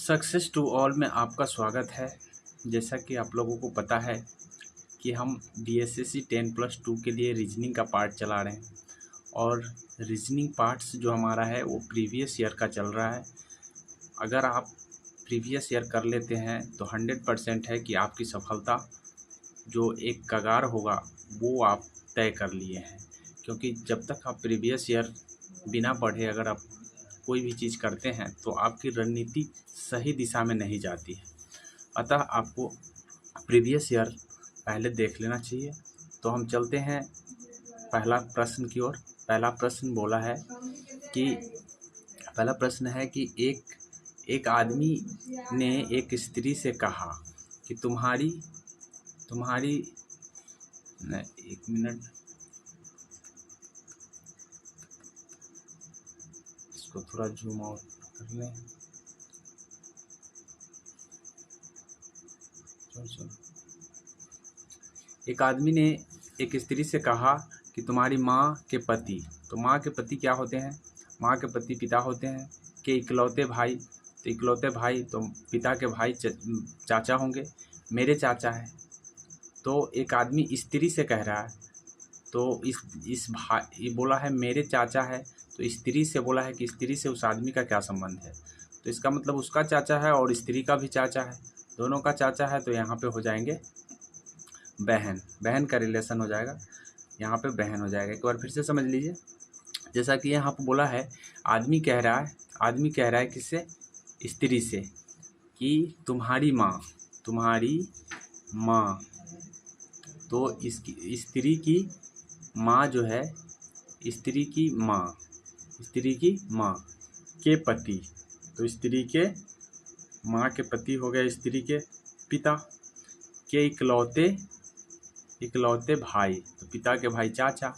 Success to all में आपका स्वागत है। जैसा कि आप लोगों को पता है कि हम DSSC 10+2 के लिए रीजनिंग का पार्ट चला रहे हैं और रीजनिंग पार्ट्स जो हमारा है वो प्रीवियस ईयर का चल रहा है। अगर आप प्रीवियस ईयर कर लेते हैं तो 100% है कि आपकी सफलता जो एक कगार होगा वो आप तय कर लिए हैं, क्योंकि जब तक आप प्रीवियस ईयर बिना पढ़े अगर आप कोई भी चीज़ करते हैं तो आपकी रणनीति सही दिशा में नहीं जाती है। अतः आपको प्रीवियस ईयर पहले देख लेना चाहिए। तो हम चलते हैं पहला प्रश्न की ओर। पहला प्रश्न बोला है कि पहला प्रश्न है कि एक आदमी ने एक स्त्री से कहा कि तुम्हारी एक मिनट, इसको थोड़ा जूम आउट कर लें। एक आदमी ने एक स्त्री से कहा कि तुम्हारी माँ के पति, तो माँ के पति क्या होते हैं? माँ के पति पिता होते हैं। के इकलौते भाई, तो इकलौते भाई तो पिता के भाई चाचा होंगे। मेरे चाचा है। तो एक आदमी स्त्री से कह रहा है, तो इस भाई ये बोला है मेरे चाचा है, तो स्त्री से बोला है कि स्त्री से उस आदमी का क्या संबंध है। तो इसका मतलब उसका चाचा है और स्त्री का भी चाचा है, दोनों का चाचा है। तो यहाँ पे हो जाएंगे बहन, बहन का रिलेशन हो जाएगा, यहाँ पे बहन हो जाएगा। एक बार फिर से समझ लीजिए। जैसा कि यहाँ पे बोला है आदमी कह रहा है किससे? स्त्री से कि तुम्हारी माँ, तो इसकी स्त्री की माँ जो है, स्त्री की माँ के पति, तो स्त्री के माँ के पति हो गए स्त्री के पिता। के इकलौते भाई, तो पिता के भाई चाचा।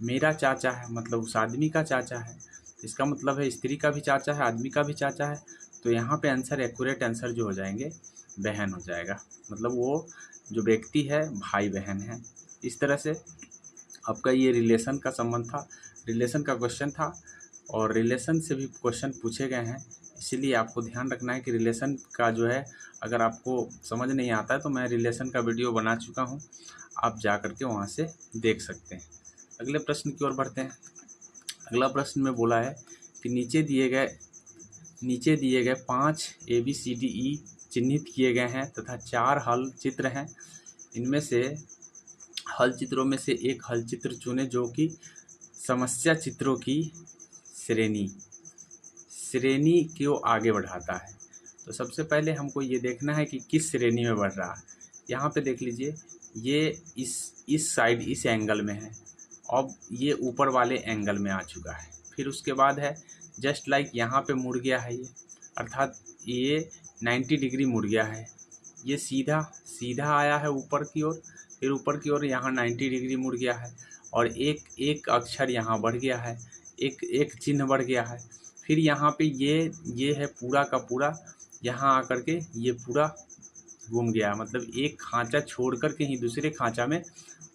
मेरा चाचा है, मतलब उस आदमी का चाचा है, तो इसका मतलब है स्त्री का भी चाचा है, आदमी का भी चाचा है। तो यहाँ पे आंसर, एक्यूरेट आंसर जो हो जाएंगे बहन हो जाएगा, मतलब वो जो व्यक्ति है भाई बहन है। इस तरह से आपका ये रिलेशन का संबंध था, रिलेशन का क्वेश्चन था, और रिलेशन से भी क्वेश्चन पूछे गए हैं। इसीलिए आपको ध्यान रखना है कि रिलेशन का जो है, अगर आपको समझ नहीं आता है तो मैं रिलेशन का वीडियो बना चुका हूँ, आप जा कर के वहाँ से देख सकते हैं। अगले प्रश्न की ओर बढ़ते हैं। अगला प्रश्न में बोला है कि नीचे दिए गए 5 ABCDE चिन्हित किए गए हैं तथा 4 हल चित्र हैं। इनमें से हल चित्रों में से एक हल चित्र चुने जो कि समस्या चित्रों की श्रेणी को आगे बढ़ाता है। तो सबसे पहले हमको ये देखना है कि किस श्रेणी में बढ़ रहा है। यहाँ पे देख लीजिए, ये इस साइड इस एंगल में है, अब ये ऊपर वाले एंगल में आ चुका है। फिर उसके बाद है जस्ट लाइक यहाँ पे मुड़ गया है ये, अर्थात ये 90 डिग्री मुड़ गया है। ये सीधा आया है ऊपर की ओर, फिर ऊपर की ओर यहाँ 90 डिग्री मुड़ गया है, और एक अक्षर यहाँ बढ़ गया है, एक चिन्ह बढ़ गया है। फिर यहाँ पे ये है पूरा का पूरा, यहाँ आकर के ये पूरा घूम गया, मतलब एक खांचा छोड़ कर के ही दूसरे खांचा में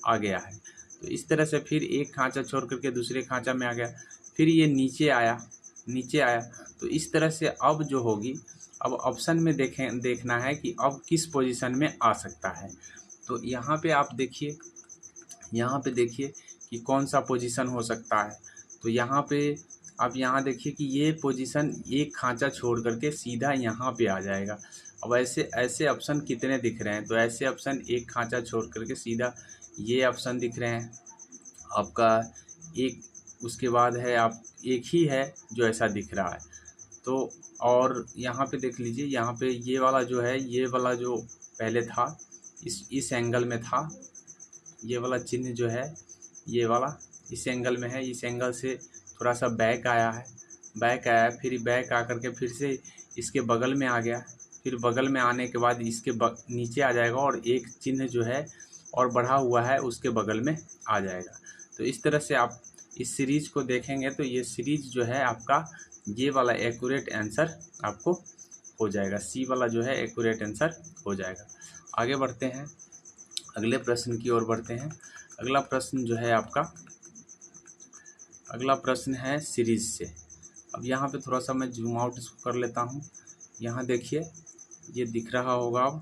आ गया है। तो इस तरह से फिर एक खांचा छोड़ करके दूसरे खांचा में आ गया, फिर ये नीचे आया। तो इस तरह से अब जो होगी, अब ऑप्शन में देखना है कि अब किस पोजीशन में आ सकता है। तो यहाँ पे आप देखिए, कि कौन सा पोजीशन हो सकता है। तो यहाँ पे आप यहाँ देखिए कि ये पोजीशन एक खांचा छोड़ करके सीधा यहाँ पे आ जाएगा। अब ऐसे ऑप्शन कितने दिख रहे हैं? तो ऐसे ऑप्शन एक खांचा छोड़ करके सीधा ये ऑप्शन दिख रहे हैं आपका एक। उसके बाद है आप एक ही है जो ऐसा दिख रहा है। तो और यहाँ पे देख लीजिए, यहाँ पे ये वाला जो है, ये वाला जो पहले था इस एंगल में था, ये वाला चिन्ह जो है ये वाला इस एंगल में है, इस एंगल से थोड़ा सा बैक आया, फिर बैक आकर के फिर से इसके बगल में आ गया, फिर बगल में आने के बाद इसके नीचे आ जाएगा, और एक चिन्ह जो है और बढ़ा हुआ है उसके बगल में आ जाएगा। तो इस तरह से आप इस सीरीज़ को देखेंगे तो ये सीरीज़ जो है आपका ये वाला एक्यूरेट आंसर आपको हो जाएगा, सी वाला जो है एक्यूरेट आंसर हो जाएगा। आगे बढ़ते हैं, अगले प्रश्न की ओर बढ़ते हैं। अगला प्रश्न जो है आपका, अगला प्रश्न है सीरीज़ से। अब यहाँ पे थोड़ा सा मैं जूम आउट इसको कर लेता हूँ यहाँ देखिए ये दिख रहा होगा अब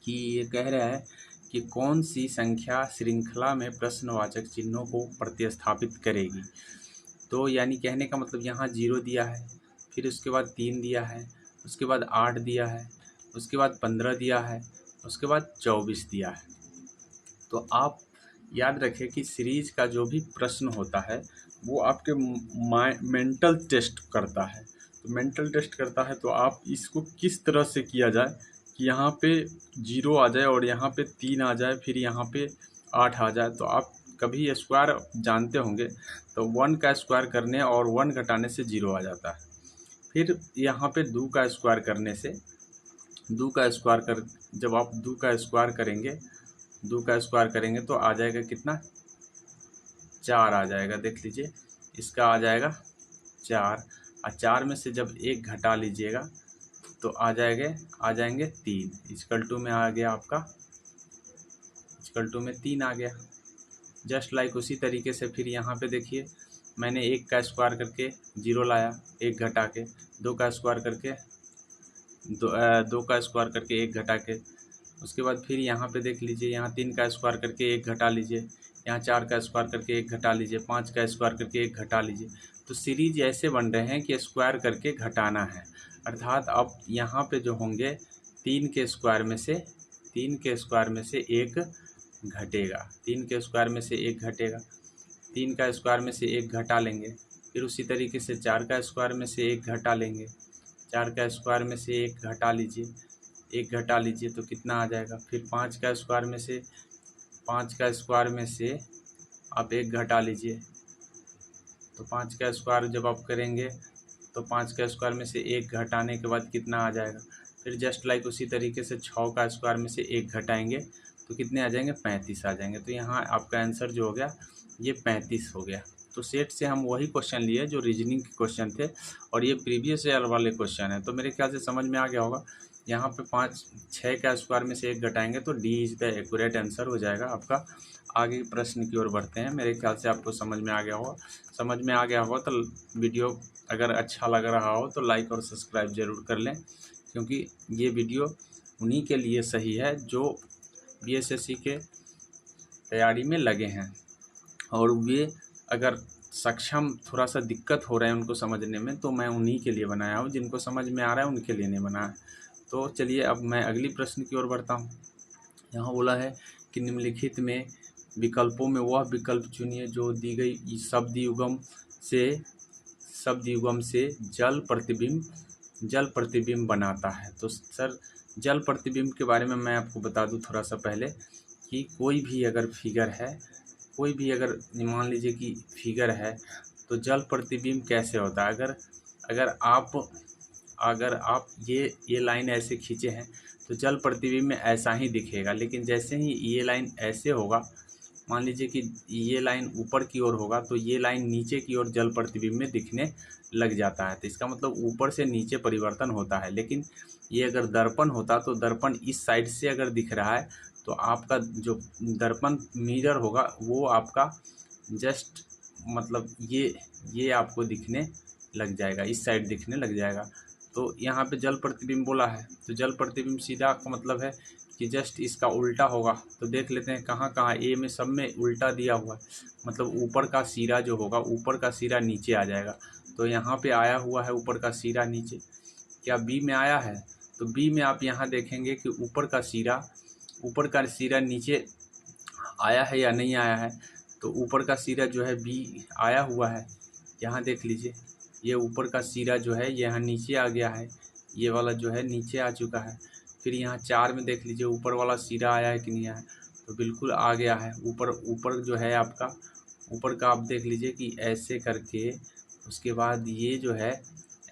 कि ये कह रहा है कि कौन सी संख्या श्रृंखला में प्रश्नवाचक चिन्हों को प्रतिस्थापित करेगी। तो यानी कहने का मतलब यहाँ 0 दिया है, फिर उसके बाद 3 दिया है, उसके बाद 8 दिया है, उसके बाद 15 दिया है, उसके बाद 24 दिया है। तो आप याद रखें कि सीरीज का जो भी प्रश्न होता है वो आपके मेंटल टेस्ट करता है। तो मेंटल टेस्ट करता है तो आप इसको किस तरह से किया जाए कि यहाँ पे 0 आ जाए और यहाँ पे 3 आ जाए, फिर यहाँ पे 8 आ जाए। तो आप कभी स्क्वायर जानते होंगे, तो 1 का स्क्वायर करने और 1 घटाने से 0 आ जाता है। फिर यहाँ पे 2 का स्क्वायर करने से, 2 का स्क्वायर कर जब आप 2 का स्क्वायर करेंगे, 2 का स्क्वायर करेंगे तो आ जाएगा कितना, 4 आ जाएगा। देख लीजिए इसका आ जाएगा 4, और 4 में से जब 1 घटा लीजिएगा तो आ जाएंगे 3। इक्वल टू में आ गया आपका, इक्वल टू में 3 आ गया। जस्ट लाइक उसी तरीके से फिर यहाँ पे देखिए मैंने 1 का स्क्वायर करके 0 लाया, 1 घटा के, 2 का स्क्वायर करके 2 का स्क्वायर करके 1 घटा के, उसके बाद फिर यहाँ पे देख लीजिए यहाँ 3 का स्क्वायर करके 1 घटा लीजिए, यहाँ 4 का स्क्वायर करके 1 घटा लीजिए, 5 का स्क्वायर करके 1 घटा लीजिए। तो सीरीज ऐसे बन रहे हैं कि स्क्वायर करके घटाना है, अर्थात अब यहाँ पे जो होंगे 3 के स्क्वायर में से 1 घटेगा, 3 के स्क्वायर में से 1 घटेगा, 3 का स्क्वायर में से 1 घटा लेंगे, फिर उसी तरीके से 4 का स्क्वायर में से 1 घटा लेंगे, 4 का स्क्वायर में से 1 घटा लीजिए, 1 घटा लीजिए तो कितना आ जाएगा। फिर 5 का स्क्वायर में से आप 1 घटा लीजिए, तो 5 का स्क्वायर जब आप करेंगे तो 5 का स्क्वायर में से 1 घटाने के बाद कितना आ जाएगा। फिर जस्ट लाइक उसी तरीके से 6 का स्क्वायर में से 1 घटाएंगे तो कितने आ जाएंगे, 35 आ जाएंगे। तो यहाँ आपका आंसर जो हो गया ये 35 हो गया। तो सेट से हम वही क्वेश्चन लिए जो रीजनिंग के क्वेश्चन थे और ये प्रीवियस ईयर वाले क्वेश्चन है। तो मेरे ख्याल से समझ में आ गया होगा। यहाँ पे 6 का स्क्वायर में से 1 घटाएंगे तो D is the accurate answer हो जाएगा आपका। आगे प्रश्न की ओर बढ़ते हैं। मेरे ख्याल से आपको समझ में आ गया होगा। समझ में आ गया होगा तो वीडियो अगर अच्छा लग रहा हो तो लाइक और सब्सक्राइब ज़रूर कर लें, क्योंकि ये वीडियो उन्हीं के लिए सही है जो बीएसएससी के तैयारी में लगे हैं और वे अगर सक्षम थोड़ा सा दिक्कत हो रहा है उनको समझने में, तो मैं उन्हीं के लिए बनाया हूँ। जिनको समझ में आ रहा है उनके लिए नहीं बनाया। तो चलिए अब मैं अगली प्रश्न की ओर बढ़ता हूँ। यहाँ बोला है कि निम्नलिखित में विकल्पों में वह विकल्प चुनिए जो दी गई शब्द युगम से जल प्रतिबिंब बनाता है। तो सर जल प्रतिबिंब के बारे में मैं आपको बता दूं थोड़ा सा पहले कि कोई भी अगर फिगर है, कोई भी अगर मान लीजिए कि फिगर है तो जल प्रतिबिंब कैसे होता है। अगर आप ये लाइन ऐसे खींचे हैं तो जल प्रतिबिंब में ऐसा ही दिखेगा, लेकिन जैसे ही ये लाइन ऐसे होगा, मान लीजिए कि ये लाइन ऊपर की ओर होगा तो ये लाइन नीचे की ओर जल प्रतिबिंब में दिखने लग जाता है। तो इसका मतलब ऊपर से नीचे परिवर्तन होता है। लेकिन ये अगर दर्पण होता तो दर्पण इस साइड से अगर दिख रहा है तो आपका जो दर्पण मिरर होगा वो आपका जस्ट मतलब ये आपको दिखने लग जाएगा, इस साइड दिखने लग जाएगा। तो यहाँ पे जल प्रतिबिंब बोला है तो जल प्रतिबिंब सीधा का मतलब है कि जस्ट इसका उल्टा होगा। तो देख लेते हैं कहाँ कहाँ, ए में सब में उल्टा दिया हुआ है, मतलब ऊपर का सिरा जो होगा, ऊपर का सिरा नीचे आ जाएगा। तो यहाँ पे आया हुआ है ऊपर का सिरा नीचे। क्या बी में आया है? तो बी में आप यहाँ देखेंगे कि ऊपर का सिरा नीचे आया है या नहीं आया है। तो ऊपर का सिरा जो है बी आया हुआ है, यहाँ देख लीजिए ये ऊपर का सिरा जो है यहाँ नीचे आ गया है, ये वाला जो है नीचे आ चुका है। फिर यहाँ 4 में देख लीजिए ऊपर वाला सिरा आया है कि नहीं आया, तो बिल्कुल आ गया है। ऊपर जो है आपका ऊपर का आप देख लीजिए कि ऐसे करके उसके बाद ये जो है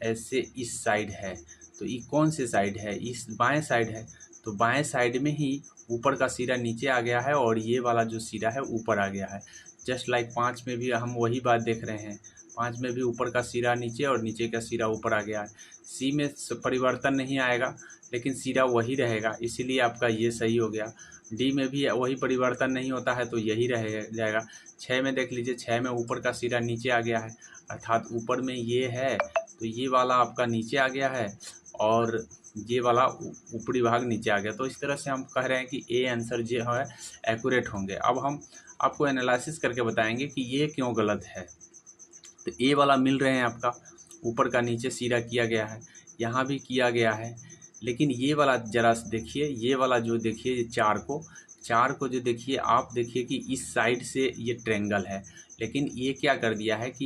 ऐसे इस साइड है। तो ये कौन से साइड है? इस बाएं साइड है। तो बाएं साइड में ही ऊपर का सिरा नीचे आ गया है और ये वाला जो सिरा है ऊपर आ गया है। जस्ट लाइक 5 में भी हम वही बात देख रहे हैं। 5 में भी ऊपर का सिरा नीचे और नीचे का सिरा ऊपर आ गया है। सी में परिवर्तन नहीं आएगा लेकिन सिरा वही रहेगा, इसीलिए आपका ये सही हो गया। डी में भी वही परिवर्तन नहीं होता है तो यही रह जाएगा। 6 में देख लीजिए 6 में ऊपर का सिरा नीचे आ गया है, अर्थात ऊपर में ये है तो ये वाला आपका नीचे आ गया है और ये वाला ऊपरी भाग नीचे आ गया। तो इस तरह से हम कह रहे हैं कि ए आंसर जो है एक्यूरेट होंगे। अब हम आपको एनालिसिस करके बताएंगे कि ये क्यों गलत है। तो ए वाला मिल रहे हैं आपका, ऊपर का नीचे सीधा किया गया है, यहाँ भी किया गया है, लेकिन ये वाला ज़रा देखिए, ये वाला जो देखिए ये चार को जो देखिए आप देखिए कि इस साइड से ये ट्रेंगल है, लेकिन ये क्या कर दिया है कि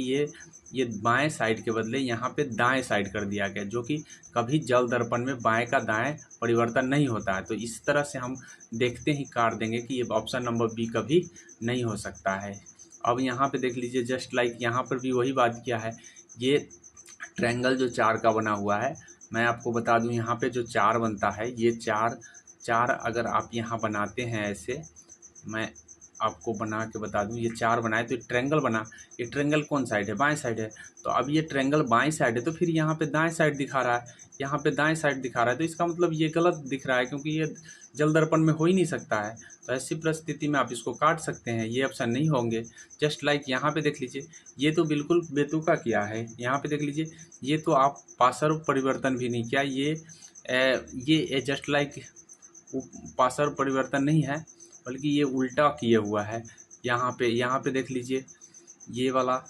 ये बाएं साइड के बदले यहाँ पे दाएं साइड कर दिया गया, जो कि कभी जल दर्पण में बाएं का दाएं परिवर्तन नहीं होता है। तो इस तरह से हम देखते ही काट देंगे कि ये ऑप्शन नंबर बी कभी नहीं हो सकता है। अब यहाँ पे देख लीजिए, जस्ट लाइक यहाँ पर भी वही बात किया है। ये ट्रायंगल जो चार का बना हुआ है, मैं आपको बता दूं यहाँ पे जो चार बनता है, ये चार अगर आप यहाँ बनाते हैं ऐसे, मैं आपको बना के बता दूं, ये चार बनाए तो ट्रायंगल बना। ये ट्रायंगल कौन साइड है? बाएं साइड है। तो अब ये ट्रायंगल बाएं साइड है, तो फिर यहाँ पे दाएं साइड दिखा रहा है, यहाँ पे दाएं साइड दिखा रहा है, तो इसका मतलब ये गलत दिख रहा है, क्योंकि ये जल दर्पण में हो ही नहीं सकता है। तो ऐसी परिस्थिति में आप इसको काट सकते हैं, ये ऑप्शन नहीं होंगे। जस्ट लाइक यहाँ पे देख लीजिए, ये तो बिल्कुल बेतुका किया है। यहाँ पे देख लीजिए, ये तो आप पार्श्व परिवर्तन भी नहीं किया, ये जस्ट लाइक पार्श्व परिवर्तन नहीं है, बल्कि ये उल्टा किए हुआ है। यहाँ पे देख लीजिए, ये वाला,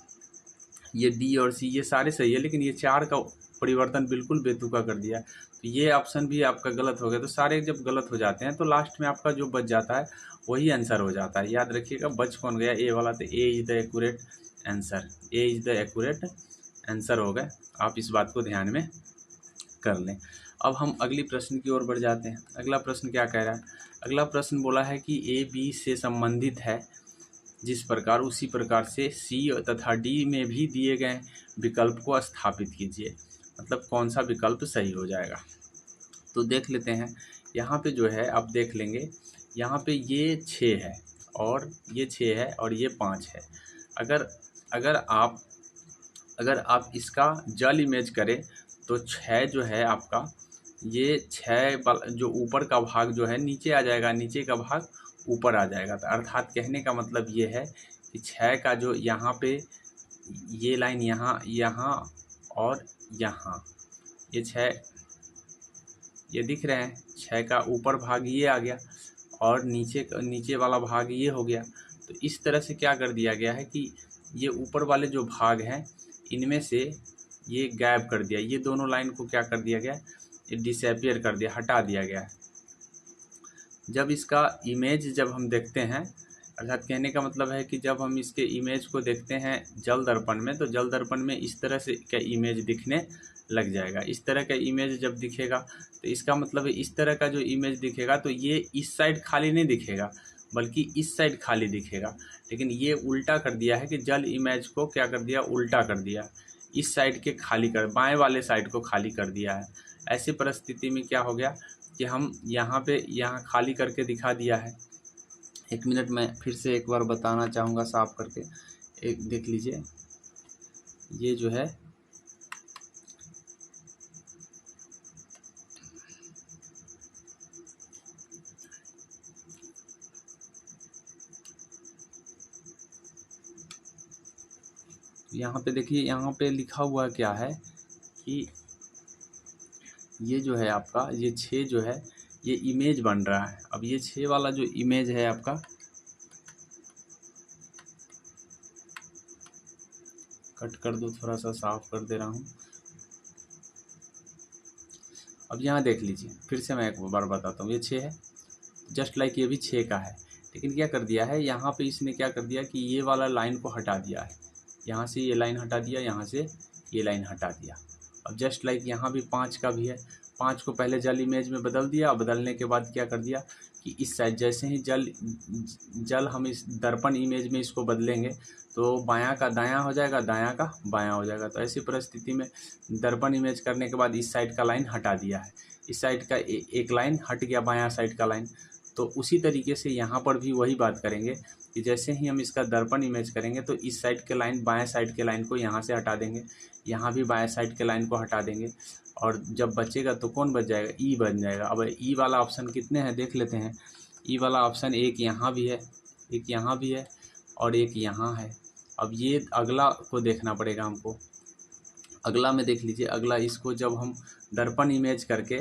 ये डी और सी ये सारे सही है, लेकिन ये चार का परिवर्तन बिल्कुल बेतुका कर दिया। तो ये ऑप्शन भी आपका गलत हो गया। तो सारे जब गलत हो जाते हैं तो लास्ट में आपका जो बच जाता है वही आंसर हो जाता है। याद रखिएगा, बच कौन गया? ए वाला। तो A is the accurate answer, A is the accurate answer हो गया। आप इस बात को ध्यान में कर लें। अब हम अगली प्रश्न की ओर बढ़ जाते हैं। अगला प्रश्न क्या कह रहा है? अगला प्रश्न बोला है कि ए बी से संबंधित है जिस प्रकार, उसी प्रकार से सी तथा डी में भी दिए गए विकल्प को स्थापित कीजिए। मतलब कौन सा विकल्प सही हो जाएगा। तो देख लेते हैं। यहाँ पे जो है आप देख लेंगे, यहाँ पे ये 6 है और ये 6 है और ये 5 है। अगर आप इसका जल इमेज करें तो 6 जो है आपका, ये 6 जो ऊपर का भाग जो है नीचे आ जाएगा, नीचे का भाग ऊपर आ जाएगा। तो अर्थात कहने का मतलब ये है कि 6 का जो यहाँ पे ये लाइन यहाँ और यहाँ, ये 6 ये दिख रहे हैं, 6 का ऊपर भाग ये आ गया और नीचे वाला भाग ये हो गया। तो इस तरह से क्या कर दिया गया है कि ये ऊपर वाले जो भाग हैं इनमें से ये गायब कर दिया, ये दोनों लाइन को क्या कर दिया गया? ये डिसअपीयर कर दिया, हटा दिया गया है। जब इसका इमेज जब हम देखते हैं, अर्थात कहने का मतलब है कि जब हम इसके इमेज को देखते हैं जल दर्पण में, तो जल दर्पण में इस तरह से का इमेज दिखने लग जाएगा। इस तरह का इमेज जब दिखेगा तो इसका मतलब है इस तरह का जो इमेज दिखेगा तो ये इस साइड खाली नहीं दिखेगा, बल्कि इस साइड खाली दिखेगा। लेकिन ये उल्टा कर दिया है कि जल इमेज को क्या कर दिया? उल्टा कर दिया, इस साइड के खाली कर, बाएं वाले साइड को खाली कर दिया है। ऐसी परिस्थिति में क्या हो गया कि हम यहाँ खाली करके दिखा दिया है। एक मिनट मैं फिर से एक बार बताना चाहूँगा साफ करके। एक देख लीजिए, ये जो है यहाँ पे देखिए, यहाँ पे लिखा हुआ क्या है कि ये जो है आपका, ये 6 जो है ये इमेज बन रहा है। अब ये 6 वाला जो इमेज है आपका, कट कर दो, थोड़ा सा साफ कर दे रहा हूँ। अब यहाँ देख लीजिए, फिर से मैं एक बार बताता हूँ। ये 6 है, जस्ट लाइक ये भी 6 का है, लेकिन क्या कर दिया है यहाँ पे इसने क्या कर दिया कि ये वाला लाइन को हटा दिया है। यहाँ से ये लाइन हटा दिया, यहाँ से ये लाइन हटा दिया। अब जस्ट लाइक यहाँ भी 5 का भी है, 5 को पहले जल इमेज में बदल दिया। बदलने के बाद क्या कर दिया कि इस साइड जैसे ही जल हम इस दर्पण इमेज में इसको बदलेंगे तो बायां का दायां हो जाएगा, दायां का बायां हो जाएगा। तो ऐसी परिस्थिति में दर्पण इमेज करने के बाद इस साइड का लाइन हटा दिया है, इस साइड का एक लाइन हट गया, बायां साइड का लाइन। तो उसी तरीके से यहाँ पर भी वही बात करेंगे कि जैसे ही हम इसका दर्पण इमेज करेंगे तो इस साइड के लाइन, बाएं साइड के लाइन को यहाँ से हटा देंगे, यहाँ भी बाएं साइड के लाइन को हटा देंगे, और जब बचेगा तो कौन बच जाएगा? ई बन जाएगा। अब ई वाला ऑप्शन कितने हैं देख लेते हैं। ई वाला ऑप्शन एक यहाँ भी है, एक यहाँ भी है और एक यहाँ है। अब ये अगला को देखना पड़ेगा हमको। अगला में देख लीजिए, अगला इसको जब हम दर्पण इमेज करके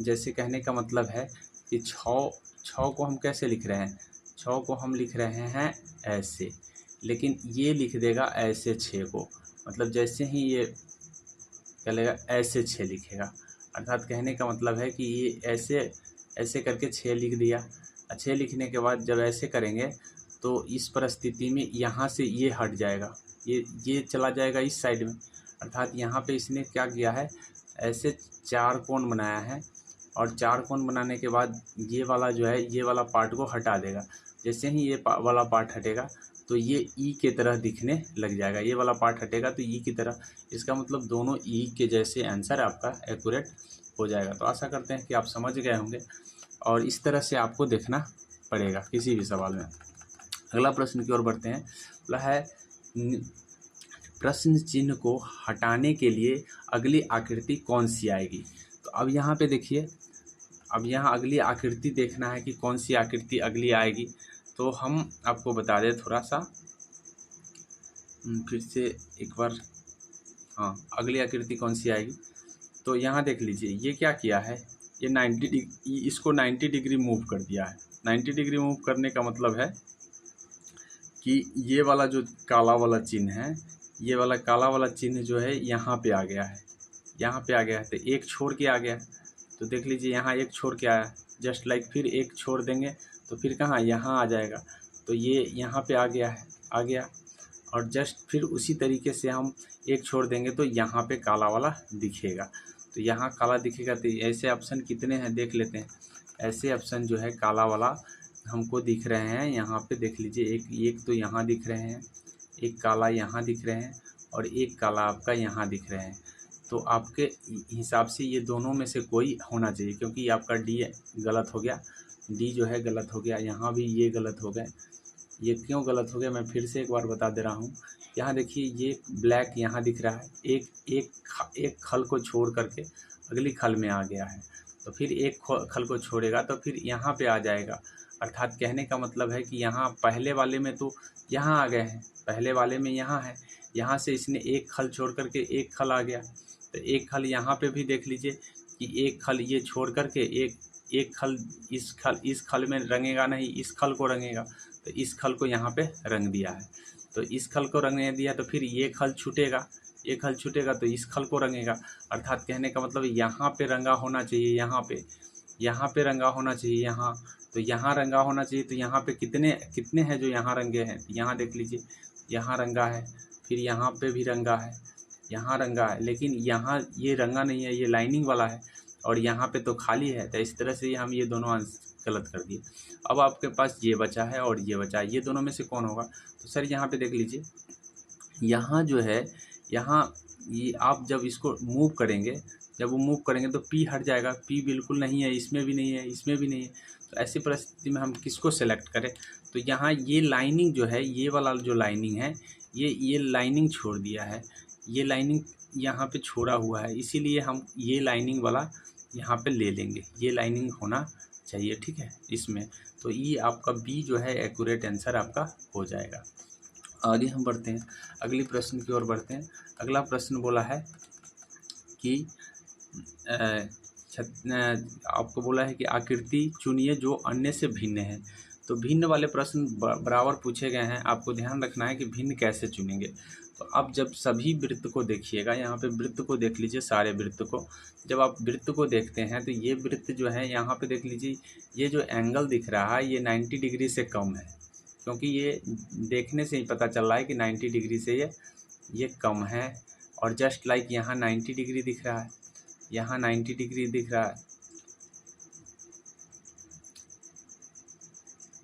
जैसे कहने का मतलब है कि छः को हम कैसे लिख रहे हैं, छः को हम लिख रहे हैं ऐसे, लेकिन ये लिख देगा ऐसे छः को, मतलब जैसे ही ये चलेगा ऐसे छः लिखेगा, अर्थात कहने का मतलब है कि ये ऐसे ऐसे करके छः लिख दिया। छः लिखने के बाद जब ऐसे करेंगे तो इस परिस्थिति में यहाँ से ये हट जाएगा, ये चला जाएगा इस साइड में, अर्थात यहाँ पे इसने क्या किया है, ऐसे चार कोण बनाया है, और चार कोण बनाने के बाद ये वाला जो है ये वाला पार्ट को हटा देगा। जैसे ही ये वाला पार्ट हटेगा तो ये ई के तरह दिखने लग जाएगा, ये वाला पार्ट हटेगा तो ई की तरह, इसका मतलब दोनों ई के जैसे आंसर आपका एक्यूरेट हो जाएगा। तो आशा करते हैं कि आप समझ गए होंगे और इस तरह से आपको देखना पड़ेगा किसी भी सवाल में। अगला प्रश्न की ओर बढ़ते हैं। अगला है प्रश्न चिन्ह को हटाने के लिए अगली आकृति कौन सी आएगी। तो अब यहाँ पे देखिए, अब यहाँ अगली आकृति देखना है कि कौन सी आकृति अगली आएगी। तो हम आपको बता दें थोड़ा सा फिर से एक बार, हाँ अगली आकृति कौन सी आएगी। तो यहाँ देख लीजिए ये क्या किया है, ये 90 डिग्री, इसको 90 डिग्री मूव कर दिया है। 90 डिग्री मूव करने का मतलब है कि ये वाला जो काला वाला चिन्ह है, ये वाला काला वाला चिन्ह जो है यहाँ पे आ गया है, यहाँ पे आ गया है, तो एक छोड़ के आ गया। तो देख लीजिए यहाँ एक छोड़ के आया, जस्ट लाइक फिर एक छोड़ देंगे तो फिर कहाँ यहाँ आ जाएगा, तो ये यहाँ पे आ गया है, आ गया। और जस्ट फिर उसी तरीके से हम एक छोड़ देंगे तो यहाँ पे काला वाला दिखेगा, तो यहाँ काला दिखेगा। तो ऐसे ऑप्शन कितने हैं देख लेते हैं। ऐसे ऑप्शन जो है काला वाला हमको दिख रहे हैं, यहाँ पे देख लीजिए, एक तो यहाँ दिख रहे हैं, एक काला यहाँ दिख रहे हैं, और एक काला आपका यहाँ दिख रहे हैं। तो आपके हिसाब से ये दोनों में से कोई होना चाहिए, क्योंकि आपका डी गलत हो गया, डी जो है गलत हो गया, यहाँ भी ये गलत हो गए। ये क्यों गलत हो गया मैं फिर से एक बार बता दे रहा हूँ। यहाँ देखिए ये ब्लैक यहाँ दिख रहा है, एक खल को छोड़ करके अगली खल में आ गया है, तो फिर एक खल को छोड़ेगा तो फिर यहाँ पे आ जाएगा। अर्थात कहने का मतलब है कि यहाँ पहले वाले में तो यहाँ आ गए हैं, पहले वाले में यहाँ है, यहाँ से इसने एक खल छोड़ करके एक खल आ गया, तो एक खल यहाँ पे भी देख लीजिए कि एक खल ये छोड़ करके एक खल इस खल में रंगेगा नहीं, इस खल को रंगेगा, तो इस खल को यहाँ पे रंग दिया है। तो इस खल को रंगने दिया तो फिर ये खल छूटेगा, ये खल छूटेगा तो इस खल को रंगेगा। अर्थात कहने का मतलब यहाँ पे रंगा होना चाहिए, यहाँ पे रंगा होना चाहिए, यहाँ तो यहाँ रंगा होना चाहिए। तो यहाँ पे कितने हैं जो यहाँ रंगे हैं, यहाँ देख लीजिए, यहाँ रंगा है, फिर यहाँ पे भी रंगा है, यहाँ रंगा है, लेकिन यहाँ ये रंगा नहीं है, ये लाइनिंग वाला है, और यहाँ पे तो खाली है। तो इस तरह से हम ये दोनों आंसर गलत कर दिए। अब आपके पास ये बचा है और ये बचा है, ये दोनों में से कौन होगा। तो सर यहाँ पे देख लीजिए, यहाँ जो है, यहाँ ये आप जब इसको मूव करेंगे, जब वो मूव करेंगे तो पी हट जाएगा, पी बिल्कुल नहीं है, इसमें भी नहीं है, इसमें भी नहीं है। तो ऐसी परिस्थिति में हम किसको सेलेक्ट करें। तो यहाँ ये लाइनिंग जो है, ये वाला जो लाइनिंग है, ये लाइनिंग छोड़ दिया है, ये लाइनिंग यहाँ पे छोड़ा हुआ है, इसीलिए हम ये लाइनिंग वाला यहाँ पे ले लेंगे, ये लाइनिंग होना चाहिए, ठीक है इसमें। तो ये आपका बी जो है एक्यूरेट आंसर आपका हो जाएगा। आगे हम बढ़ते हैं, अगली प्रश्न की ओर बढ़ते हैं। अगला प्रश्न बोला है कि आपको बोला है कि आकृति चुनिए जो अन्य से भिन्न है। तो भिन्न वाले प्रश्न बराबर पूछे गए हैं, आपको ध्यान रखना है कि भिन्न कैसे चुनेंगे। तो अब जब सभी वृत्त को देखिएगा, यहाँ पे वृत्त को देख लीजिए, सारे वृत्त को, जब आप वृत्त को देखते हैं तो ये वृत्त जो है यहाँ पे देख लीजिए, ये जो एंगल दिख रहा है ये 90 डिग्री से कम है, क्योंकि ये देखने से ही पता चल रहा है कि 90 डिग्री से ये कम है। और जस्ट लाइक यहाँ 90 डिग्री दिख रहा है, यहाँ 90 डिग्री दिख रहा है,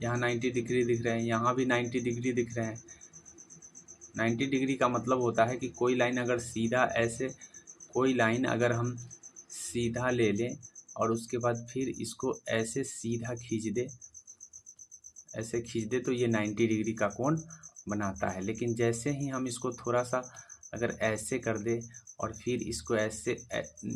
यहाँ 90 डिग्री दिख रहे हैं, यहाँ भी 90 डिग्री दिख रहे हैं। 90 डिग्री का मतलब होता है कि कोई लाइन अगर सीधा ऐसे, कोई लाइन अगर हम सीधा ले लें और उसके बाद फिर इसको ऐसे सीधा खींच दे, ऐसे खींच दे, तो ये 90 डिग्री का कोण बनाता है। लेकिन जैसे ही हम इसको थोड़ा सा अगर ऐसे कर दे और फिर इसको ऐसे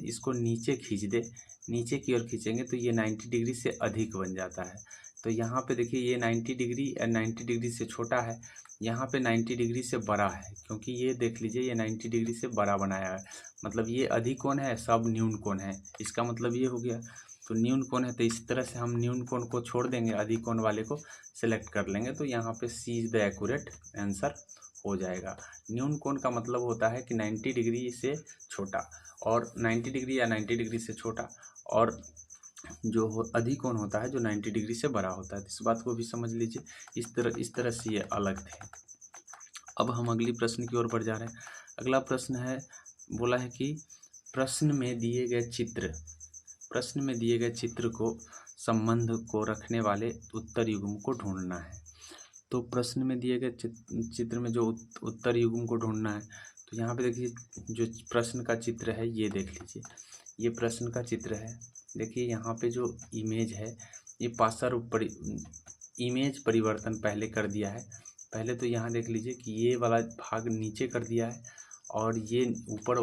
इसको नीचे खींच दे, नीचे की ओर खींचेंगे तो ये 90 डिग्री से अधिक बन जाता है। तो यहाँ पे देखिए ये 90 डिग्री 90 डिग्री से छोटा है, यहाँ पे 90 डिग्री से बड़ा है, क्योंकि ये देख लीजिए ये 90 डिग्री से बड़ा बनाया है, मतलब ये अधिक कोण है, सब न्यून कोण है, इसका मतलब ये हो गया। तो न्यून कोण है तो इस तरह से हम न्यून कोण को छोड़ देंगे, अधिक कोण वाले को सेलेक्ट कर लेंगे, तो यहाँ पे सी इज द एक्यूरेट आंसर हो जाएगा। न्यून कोण का मतलब होता है कि 90 डिग्री से छोटा, और 90 डिग्री या 90 डिग्री से छोटा, और जो अधिक कोण होता है जो 90 डिग्री से बड़ा होता है। तो इस बात को भी समझ लीजिए, इस तरह से ये अलग थे। अब हम अगली प्रश्न की ओर बढ़ जा रहे हैं। अगला प्रश्न है, बोला है कि प्रश्न में दिए गए चित्र को संबंध को रखने वाले उत्तर युग्म को ढूंढना है। तो प्रश्न में दिए गए चित्र में जो उत्तर युग्म को ढूंढना है, तो यहाँ पे देखिए जो प्रश्न का चित्र है ये देख लीजिए, ये प्रश्न का चित्र है। देखिए यहाँ पे जो इमेज है ये पार्श्व इमेज परिवर्तन पहले कर दिया है। पहले तो यहाँ देख लीजिए कि ये वाला भाग नीचे कर दिया है, और ये ऊपर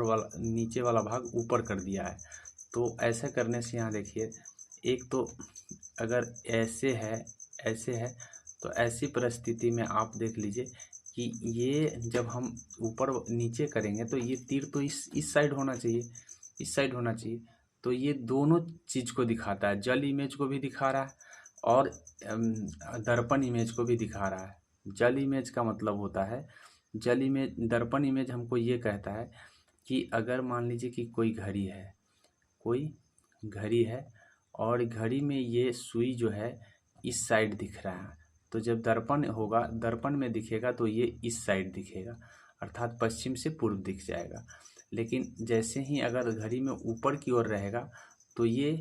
वाला नीचे वाला भाग ऊपर कर दिया है। तो ऐसा करने से यहाँ देखिए, एक तो अगर ऐसे है तो ऐसी परिस्थिति में आप देख लीजिए कि ये जब हम ऊपर नीचे करेंगे तो ये तीर तो इस साइड होना चाहिए, इस साइड होना चाहिए। तो ये दोनों चीज़ को दिखाता है, जल इमेज को भी दिखा रहा है और दर्पण इमेज को भी दिखा रहा है। जल इमेज का मतलब होता है, जल इमेज, दर्पण इमेज हमको ये कहता है कि अगर मान लीजिए कि कोई घड़ी है और घड़ी में ये सुई जो है इस साइड दिख रहा है, तो जब दर्पण होगा, दर्पण में दिखेगा तो ये इस साइड दिखेगा, अर्थात पश्चिम से पूर्व दिख जाएगा। लेकिन जैसे ही अगर घड़ी में ऊपर की ओर रहेगा तो ये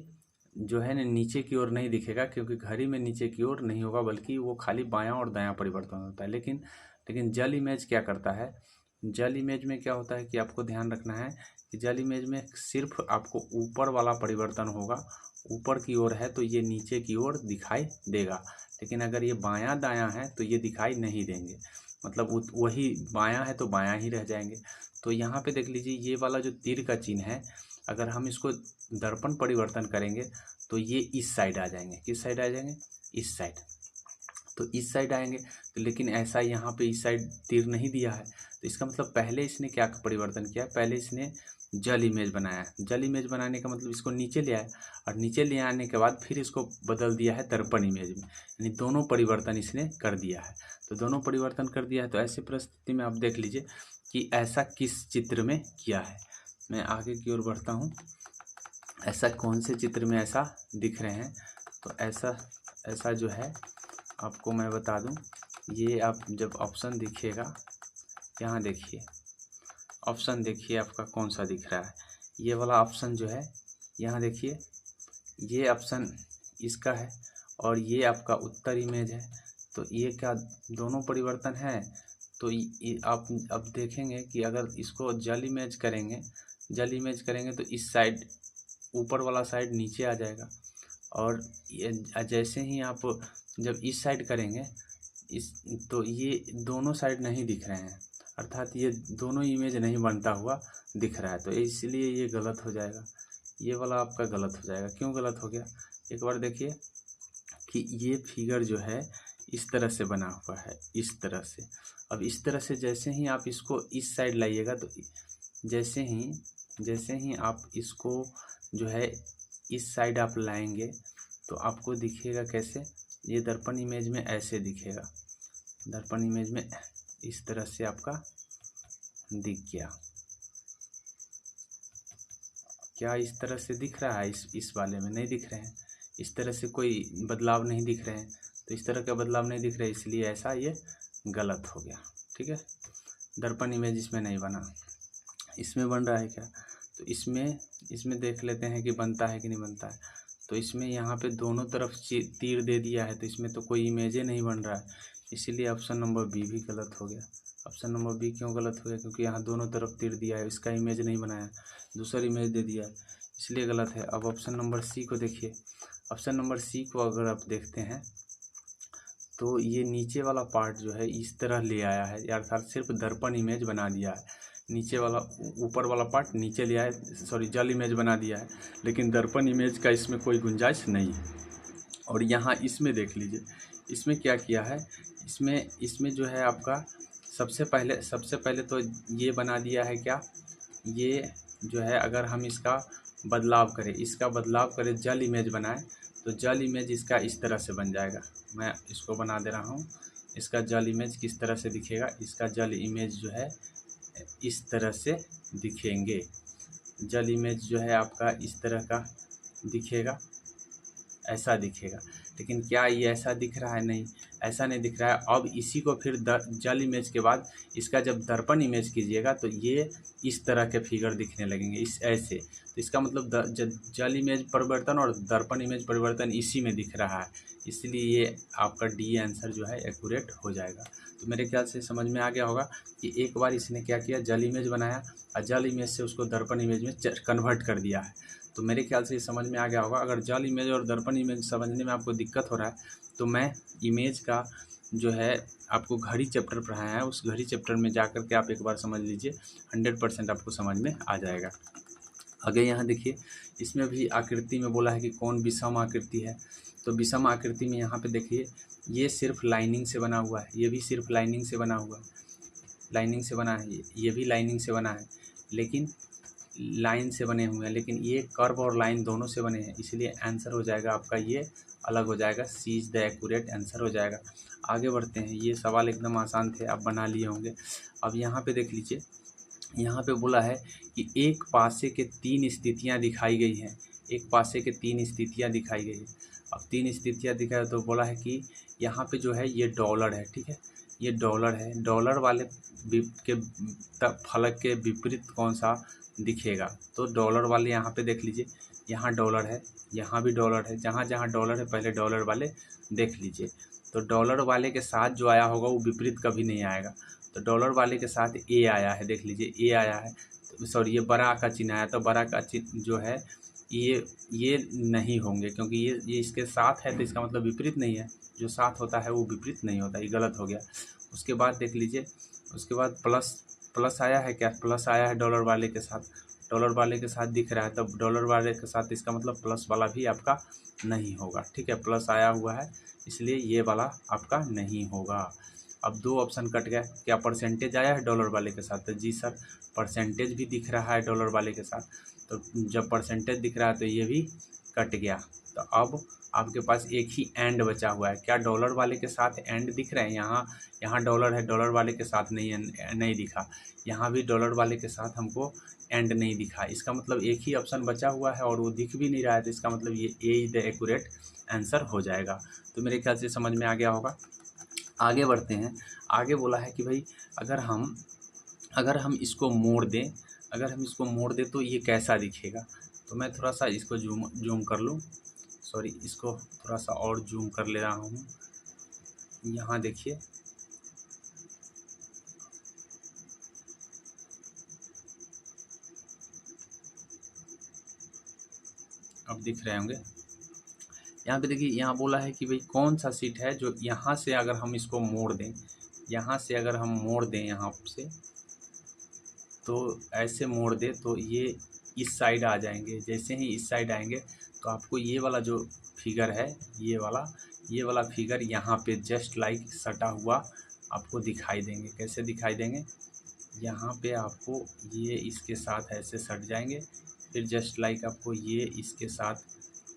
जो है ना नीचे की ओर नहीं दिखेगा, क्योंकि घड़ी में नीचे की ओर नहीं होगा, बल्कि वो खाली बायां और दायां परिवर्तन होता है। लेकिन जल इमेज क्या करता है, जल इमेज में क्या होता है कि आपको ध्यान रखना है कि जल इमेज में सिर्फ आपको ऊपर वाला परिवर्तन होगा, ऊपर की ओर है तो ये नीचे की ओर दिखाई देगा, लेकिन अगर ये बायां दायां है तो ये दिखाई नहीं देंगे, मतलब वही बायां है तो बायां ही रह जाएंगे। तो यहाँ पे देख लीजिए ये वाला जो तीर का चिन्ह है, अगर हम इसको दर्पण परिवर्तन करेंगे तो ये इस साइड आ जाएंगे। किस साइड आ जाएंगे? इस साइड। तो इस साइड आएंगे, तो लेकिन ऐसा यहाँ पे इस साइड तीर नहीं दिया है, तो इसका मतलब पहले इसने क्या परिवर्तन किया, पहले इसने जल इमेज बनाया। जल इमेज बनाने का मतलब इसको नीचे ले आया, और नीचे ले आने के बाद फिर इसको बदल दिया है दर्पण इमेज में, यानी दोनों परिवर्तन इसने कर दिया है। तो दोनों परिवर्तन कर दिया है, तो ऐसी परिस्थिति में आप देख लीजिए कि ऐसा किस चित्र में किया है। मैं आगे की ओर बढ़ता हूँ, ऐसा कौन से चित्र में ऐसा दिख रहे हैं। तो ऐसा जो है आपको मैं बता दूं, ये आप जब ऑप्शन दिखेगा, यहाँ देखिए ऑप्शन, देखिए आपका कौन सा दिख रहा है, ये वाला ऑप्शन जो है, यहाँ देखिए ये ऑप्शन इसका है और ये आपका उत्तर इमेज है। तो ये क्या दोनों परिवर्तन है? तो आप अब देखेंगे कि अगर इसको जल इमेज करेंगे तो इस साइड ऊपर वाला साइड नीचे आ जाएगा, और जैसे ही आप जब इस साइड करेंगे तो ये दोनों साइड नहीं दिख रहे हैं, अर्थात ये दोनों इमेज नहीं बनता हुआ दिख रहा है, तो इसलिए ये गलत हो जाएगा। ये वाला आपका गलत हो जाएगा। क्यों गलत हो गया? एक बार देखिए कि ये फिगर जो है इस तरह से बना हुआ है, इस तरह से। अब इस तरह से जैसे ही आप इसको इस साइड लाइएगा, तो जैसे ही आप इसको जो है इस साइड आप लाएंगे तो आपको दिखेगा कैसे, ये दर्पण इमेज में ऐसे दिखेगा, दर्पण इमेज में इस तरह से आपका दिख गया। क्या इस तरह से दिख रहा है? इस वाले में नहीं दिख रहे हैं, इस तरह से कोई बदलाव नहीं दिख रहे हैं, तो इस तरह का बदलाव नहीं दिख रहा है, इसलिए ऐसा ये गलत हो गया। ठीक है, दर्पण इमेज इसमें नहीं बना। इसमें बन रहा है क्या? तो इसमें देख लेते हैं कि बनता है कि नहीं बनता है। तो इसमें यहाँ पे दोनों तरफ तीर दे दिया है, तो इसमें तो कोई इमेज नहीं बन रहा है, इसीलिए ऑप्शन नंबर बी भी गलत हो गया। ऑप्शन नंबर बी क्यों गलत हो गया? क्योंकि यहाँ दोनों तरफ तीर दिया है, इसका इमेज नहीं बनाया, दूसरा इमेज दे दिया है, इसलिए गलत है। अब ऑप्शन नंबर सी को देखिए। ऑप्शन नंबर सी को अगर आप देखते हैं तो ये नीचे वाला पार्ट जो है इस तरह ले आया है, अर्थात सिर्फ दर्पण इमेज बना दिया है, नीचे वाला ऊपर वाला पार्ट नीचे ले आया, जल इमेज बना दिया है, लेकिन दर्पण इमेज का इसमें कोई गुंजाइश नहीं है। और यहाँ इसमें देख लीजिए, इसमें क्या किया है, इसमें जो है आपका सबसे पहले तो ये बना दिया है क्या, ये जो है अगर हम इसका बदलाव करें, जल इमेज बनाएं, तो जल इमेज इसका इस तरह से बन जाएगा। मैं इसको बना दे रहा हूँ। इसका जल इमेज किस तरह से दिखेगा, इसका जल इमेज जो है इस तरह से दिखेंगे। जल इमेज जो है आपका इस तरह का दिखेगा, ऐसा दिखेगा। लेकिन क्या ये ऐसा दिख रहा है? नहीं, ऐसा नहीं दिख रहा है। अब इसी को फिर जल इमेज के बाद इसका जब दर्पण इमेज कीजिएगा तो ये इस तरह के फिगर दिखने लगेंगे, इस ऐसे। तो इसका मतलब जल इमेज परिवर्तन और दर्पण इमेज परिवर्तन इसी में दिख रहा है, इसलिए ये आपका डी आंसर जो है एक्यूरेट हो जाएगा। तो मेरे ख्याल से समझ में आ गया होगा कि एक बार इसने क्या किया, जल इमेज बनाया और जल इमेज से उसको दर्पण इमेज में कन्वर्ट कर दिया है। तो मेरे ख्याल से ये समझ में आ गया होगा। अगर जल इमेज और दर्पण इमेज समझने में आपको दिक्कत हो रहा है तो मैं इमेज का जो है आपको घड़ी चैप्टर पढ़ाया है, उस घड़ी चैप्टर में जा कर के आप एक बार समझ लीजिए, 100% आपको समझ में आ जाएगा। आगे यहाँ देखिए, इसमें भी आकृति में बोला है कि कौन विषम आकृति है। तो विषम आकृति में यहाँ पे देखिए, ये सिर्फ लाइनिंग से बना हुआ है, ये भी सिर्फ लाइनिंग से बना हुआ है, लाइनिंग से बना है, ये भी लाइनिंग से बना है, लेकिन लाइन से बने हुए हैं, लेकिन ये कर्व और लाइन दोनों से बने हैं, इसलिए आंसर हो जाएगा आपका ये अलग हो जाएगा। सी इज़ द एक्यूरेट आंसर हो जाएगा। आगे बढ़ते हैं, ये सवाल एकदम आसान थे, आप बना लिए होंगे। अब यहाँ पे देख लीजिए, यहाँ पे बोला है कि एक पासे के 3 स्थितियाँ दिखाई गई हैं, एक पासे के 3 स्थितियाँ दिखाई गई है। अब 3 स्थितियाँ दिखाई तो बोला है कि यहाँ पे जो है ये डॉलर है, ठीक है, ये डॉलर है। डॉलर वाले के फलक के विपरीत कौन सा दिखेगा? तो डॉलर वाले यहाँ पे देख लीजिए, यहाँ डॉलर है, यहाँ भी डॉलर है, जहाँ जहाँ डॉलर है पहले डॉलर वाले देख लीजिए। तो डॉलर वाले के साथ जो आया होगा वो विपरीत कभी नहीं आएगा। तो डॉलर वाले के साथ ए आया है, देख लीजिए ए आया है, सॉरी ये बड़ा का चिन्ह आया, तो बड़ा का चिन्ह जो है ये नहीं होंगे, क्योंकि ये इसके साथ है, तो इसका मतलब विपरीत नहीं है। जो साथ होता है वो विपरीत नहीं होता, ये गलत हो गया। उसके बाद देख लीजिए, उसके बाद प्लस आया है, क्या प्लस आया है डॉलर वाले के साथ, डॉलर वाले के साथ दिख रहा है, तब डॉलर वाले के साथ इसका मतलब प्लस वाला भी आपका नहीं होगा, ठीक है। प्लस आया हुआ है इसलिए ये वाला आपका नहीं होगा। अब 2 ऑप्शन कट गए। क्या परसेंटेज आया है डॉलर वाले के साथ? तो जी सर, परसेंटेज भी दिख रहा है डॉलर वाले के साथ, तो जब परसेंटेज दिख रहा है तो ये भी कट गया। तो अब आपके पास एक ही एंड बचा हुआ है। क्या डॉलर वाले के साथ एंड दिख रहे हैं? यहाँ डॉलर है, डॉलर वाले के साथ नहीं दिखा। यहाँ भी डॉलर वाले के साथ हमको एंड नहीं दिखा। इसका मतलब एक ही ऑप्शन बचा हुआ है और वो दिख भी नहीं रहा है, तो इसका मतलब ये ए इज द एक्यूरेट आंसर हो जाएगा। तो मेरे ख्याल से समझ में आ गया होगा। आगे बढ़ते हैं। आगे बोला है कि भाई अगर हम इसको मोड़ दें तो ये कैसा दिखेगा? तो मैं थोड़ा सा इसको जूम कर लूँ, सॉरी इसको थोड़ा सा और जूम कर ले रहा हूँ। यहाँ देखिए, अब दिख रहे होंगे। यहाँ पे देखिए, यहाँ बोला है कि भाई कौन सा सीट है जो यहाँ से अगर हम इसको मोड़ दें, यहाँ से अगर हम मोड़ दें, यहाँ से तो ऐसे मोड़ दें तो ये इस साइड आ जाएंगे। जैसे ही इस साइड आएंगे तो आपको ये वाला जो फिगर है, ये वाला फिगर यहाँ पे जस्ट लाइक सटा हुआ आपको दिखाई देंगे। कैसे दिखाई देंगे? यहाँ पे आपको ये इसके साथ ऐसे सट जाएंगे, फिर जस्ट लाइक आपको ये इसके साथ,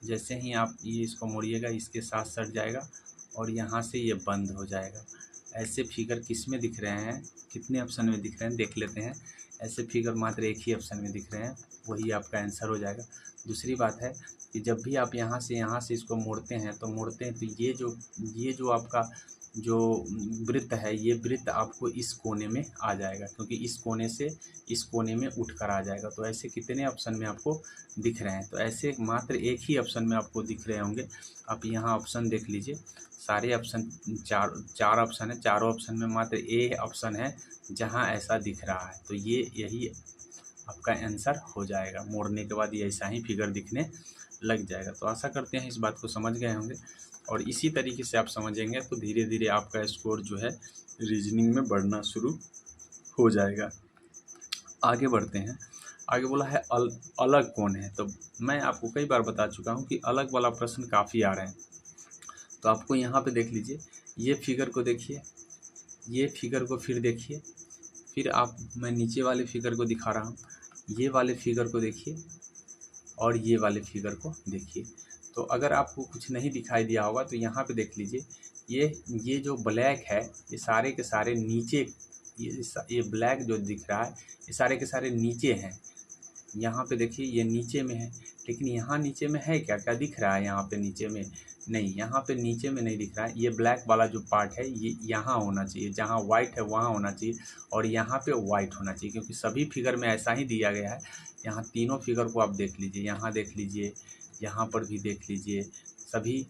जैसे ही आप ये इसको मोड़िएगा इसके साथ सट जाएगा और यहाँ से ये बंद हो जाएगा। ऐसे फिगर किस में दिख रहे हैं, कितने ऑप्शन में दिख रहे हैं देख लेते हैं। ऐसे फिगर मात्र एक ही ऑप्शन में दिख रहे हैं, वही आपका आंसर हो जाएगा। दूसरी बात है कि जब भी आप यहाँ से इसको मोड़ते हैं तो ये जो आपका जो वृत्त है, ये वृत्त आपको इस कोने में आ जाएगा, क्योंकि इस कोने से इस कोने में उठ कर आ जाएगा। तो ऐसे कितने ऑप्शन में आपको दिख रहे हैं? तो ऐसे मात्र एक ही ऑप्शन में आपको दिख रहे होंगे। आप यहाँ ऑप्शन देख लीजिए, सारे ऑप्शन चार ऑप्शन है, चारों ऑप्शन में मात्र ए ऑप्शन है जहाँ ऐसा दिख रहा है। तो यही आपका आंसर हो जाएगा। मोड़ने के बाद ये ऐसा ही फिगर दिखने लग जाएगा। तो आशा करते हैं इस बात को समझ गए होंगे, और इसी तरीके से आप समझेंगे तो धीरे धीरे आपका स्कोर जो है रीजनिंग में बढ़ना शुरू हो जाएगा। आगे बढ़ते हैं। आगे बोला है अलग कौन है? तो मैं आपको कई बार बता चुका हूँ कि अलग वाला प्रश्न काफ़ी आ रहे हैं। तो आपको यहाँ पे देख लीजिए, ये फिगर को देखिए, ये फिगर को फिर देखिए, फिर आप, मैं नीचे वाले फिगर को दिखा रहा हूँ, ये वाले फिगर को देखिए और ये वाले फिगर को देखिए। तो अगर आपको कुछ नहीं दिखाई दिया होगा तो यहाँ पे देख लीजिए, ये जो ब्लैक है ये सारे के सारे नीचे, ये ब्लैक जो दिख रहा है ये सारे के सारे नीचे हैं। यहाँ पे देखिए ये नीचे में है, लेकिन यहाँ नीचे में है क्या, क्या दिख रहा है यहाँ पे नीचे में? नहीं, यहाँ पे नीचे में नहीं दिख रहा है। ये ब्लैक वाला जो पार्ट है ये यहाँ होना चाहिए, जहाँ वाइट है वहाँ होना चाहिए, और यहाँ पे वाइट होना चाहिए, क्योंकि सभी फिगर में ऐसा ही दिया गया है। यहाँ तीनों फिगर को आप देख लीजिए, यहाँ देख लीजिए, यहाँ पर भी देख लीजिए, सभी,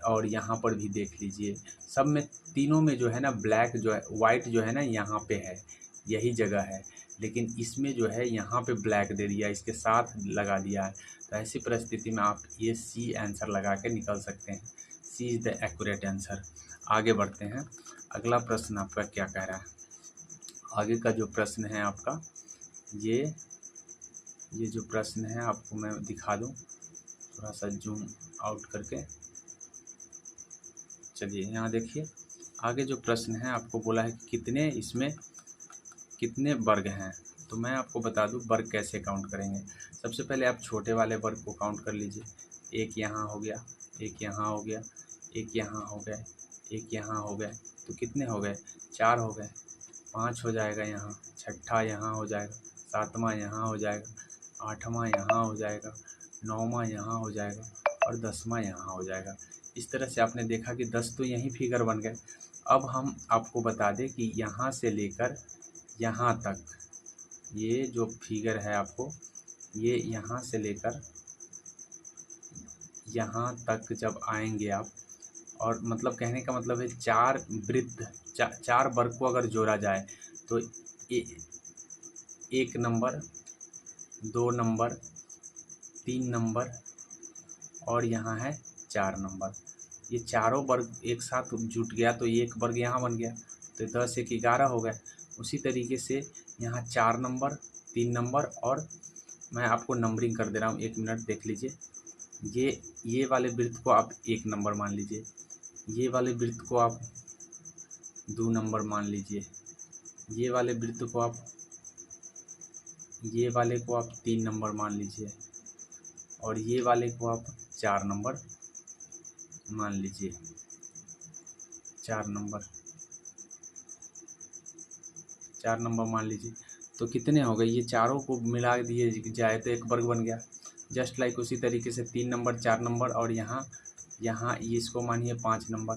और यहाँ पर भी देख लीजिए, सब में, तीनों में जो है ना ब्लैक जो है, वाइट जो है ना यहाँ पे है, यही जगह है, लेकिन इसमें जो है यहाँ पे ब्लैक दे दिया, इसके साथ लगा दिया है। तो ऐसी परिस्थिति में आप ये सी आंसर लगा के निकल सकते हैं। सी इज़ द एक्यूरेट आंसर। आगे बढ़ते हैं, अगला प्रश्न आपका क्या कह रहा है। आगे का जो प्रश्न है आपका, ये जो प्रश्न है आपको मैं दिखा दूं, थोड़ा सा जूम आउट करके। चलिए यहाँ देखिए, आगे जो प्रश्न है आपको बोला है कि कितने वर्ग हैं। तो मैं आपको बता दूं वर्ग कैसे काउंट करेंगे। सबसे पहले आप छोटे वाले वर्ग को काउंट कर लीजिए। एक यहाँ हो गया, एक यहाँ हो गया, एक यहाँ हो गया, एक यहाँ हो गया, तो कितने हो गए? 4 हो गए। 5 हो जाएगा यहाँ, छठा यहाँ हो जाएगा, सातवां यहाँ हो जाएगा, आठवां यहाँ हो जाएगा, नौवां यहाँ हो जाएगा और 10वां यहाँ हो जाएगा। इस तरह से आपने देखा कि 10 तो यहीं फिगर बन गए। अब हम आपको बता दें कि यहाँ से लेकर यहाँ तक, ये जो फिगर है आपको, ये यहाँ से लेकर यहाँ तक जब आएंगे आप, और मतलब कहने का मतलब है 4 वृत्त, 4 वर्ग को अगर जोड़ा जाए तो 1 नंबर, 2 नंबर, 3 नंबर और यहाँ है 4 नंबर। ये चारों वर्ग एक साथ जुट गया तो एक वर्ग यहाँ बन गया, तो 10 1 11 हो गए। उसी तरीके से यहाँ 4 नंबर, 3 नंबर, और मैं आपको नंबरिंग कर दे रहा हूँ, 1 मिनट देख लीजिए। ये वाले वृत्त को आप 1 नंबर मान लीजिए, ये वाले वृत्त को आप 2 नंबर मान लीजिए, ये वाले वृत्त को आप, ये वाले को आप 3 नंबर मान लीजिए, और ये वाले को आप 4 नंबर मान लीजिए। 4 नंबर मान लीजिए। तो कितने हो गए? ये चारों को मिला दिए जाए तो एक वर्ग बन गया। जस्ट लाइक उसी तरीके से 3 नंबर, 4 नंबर और यहाँ इसको मानिए 5 नंबर।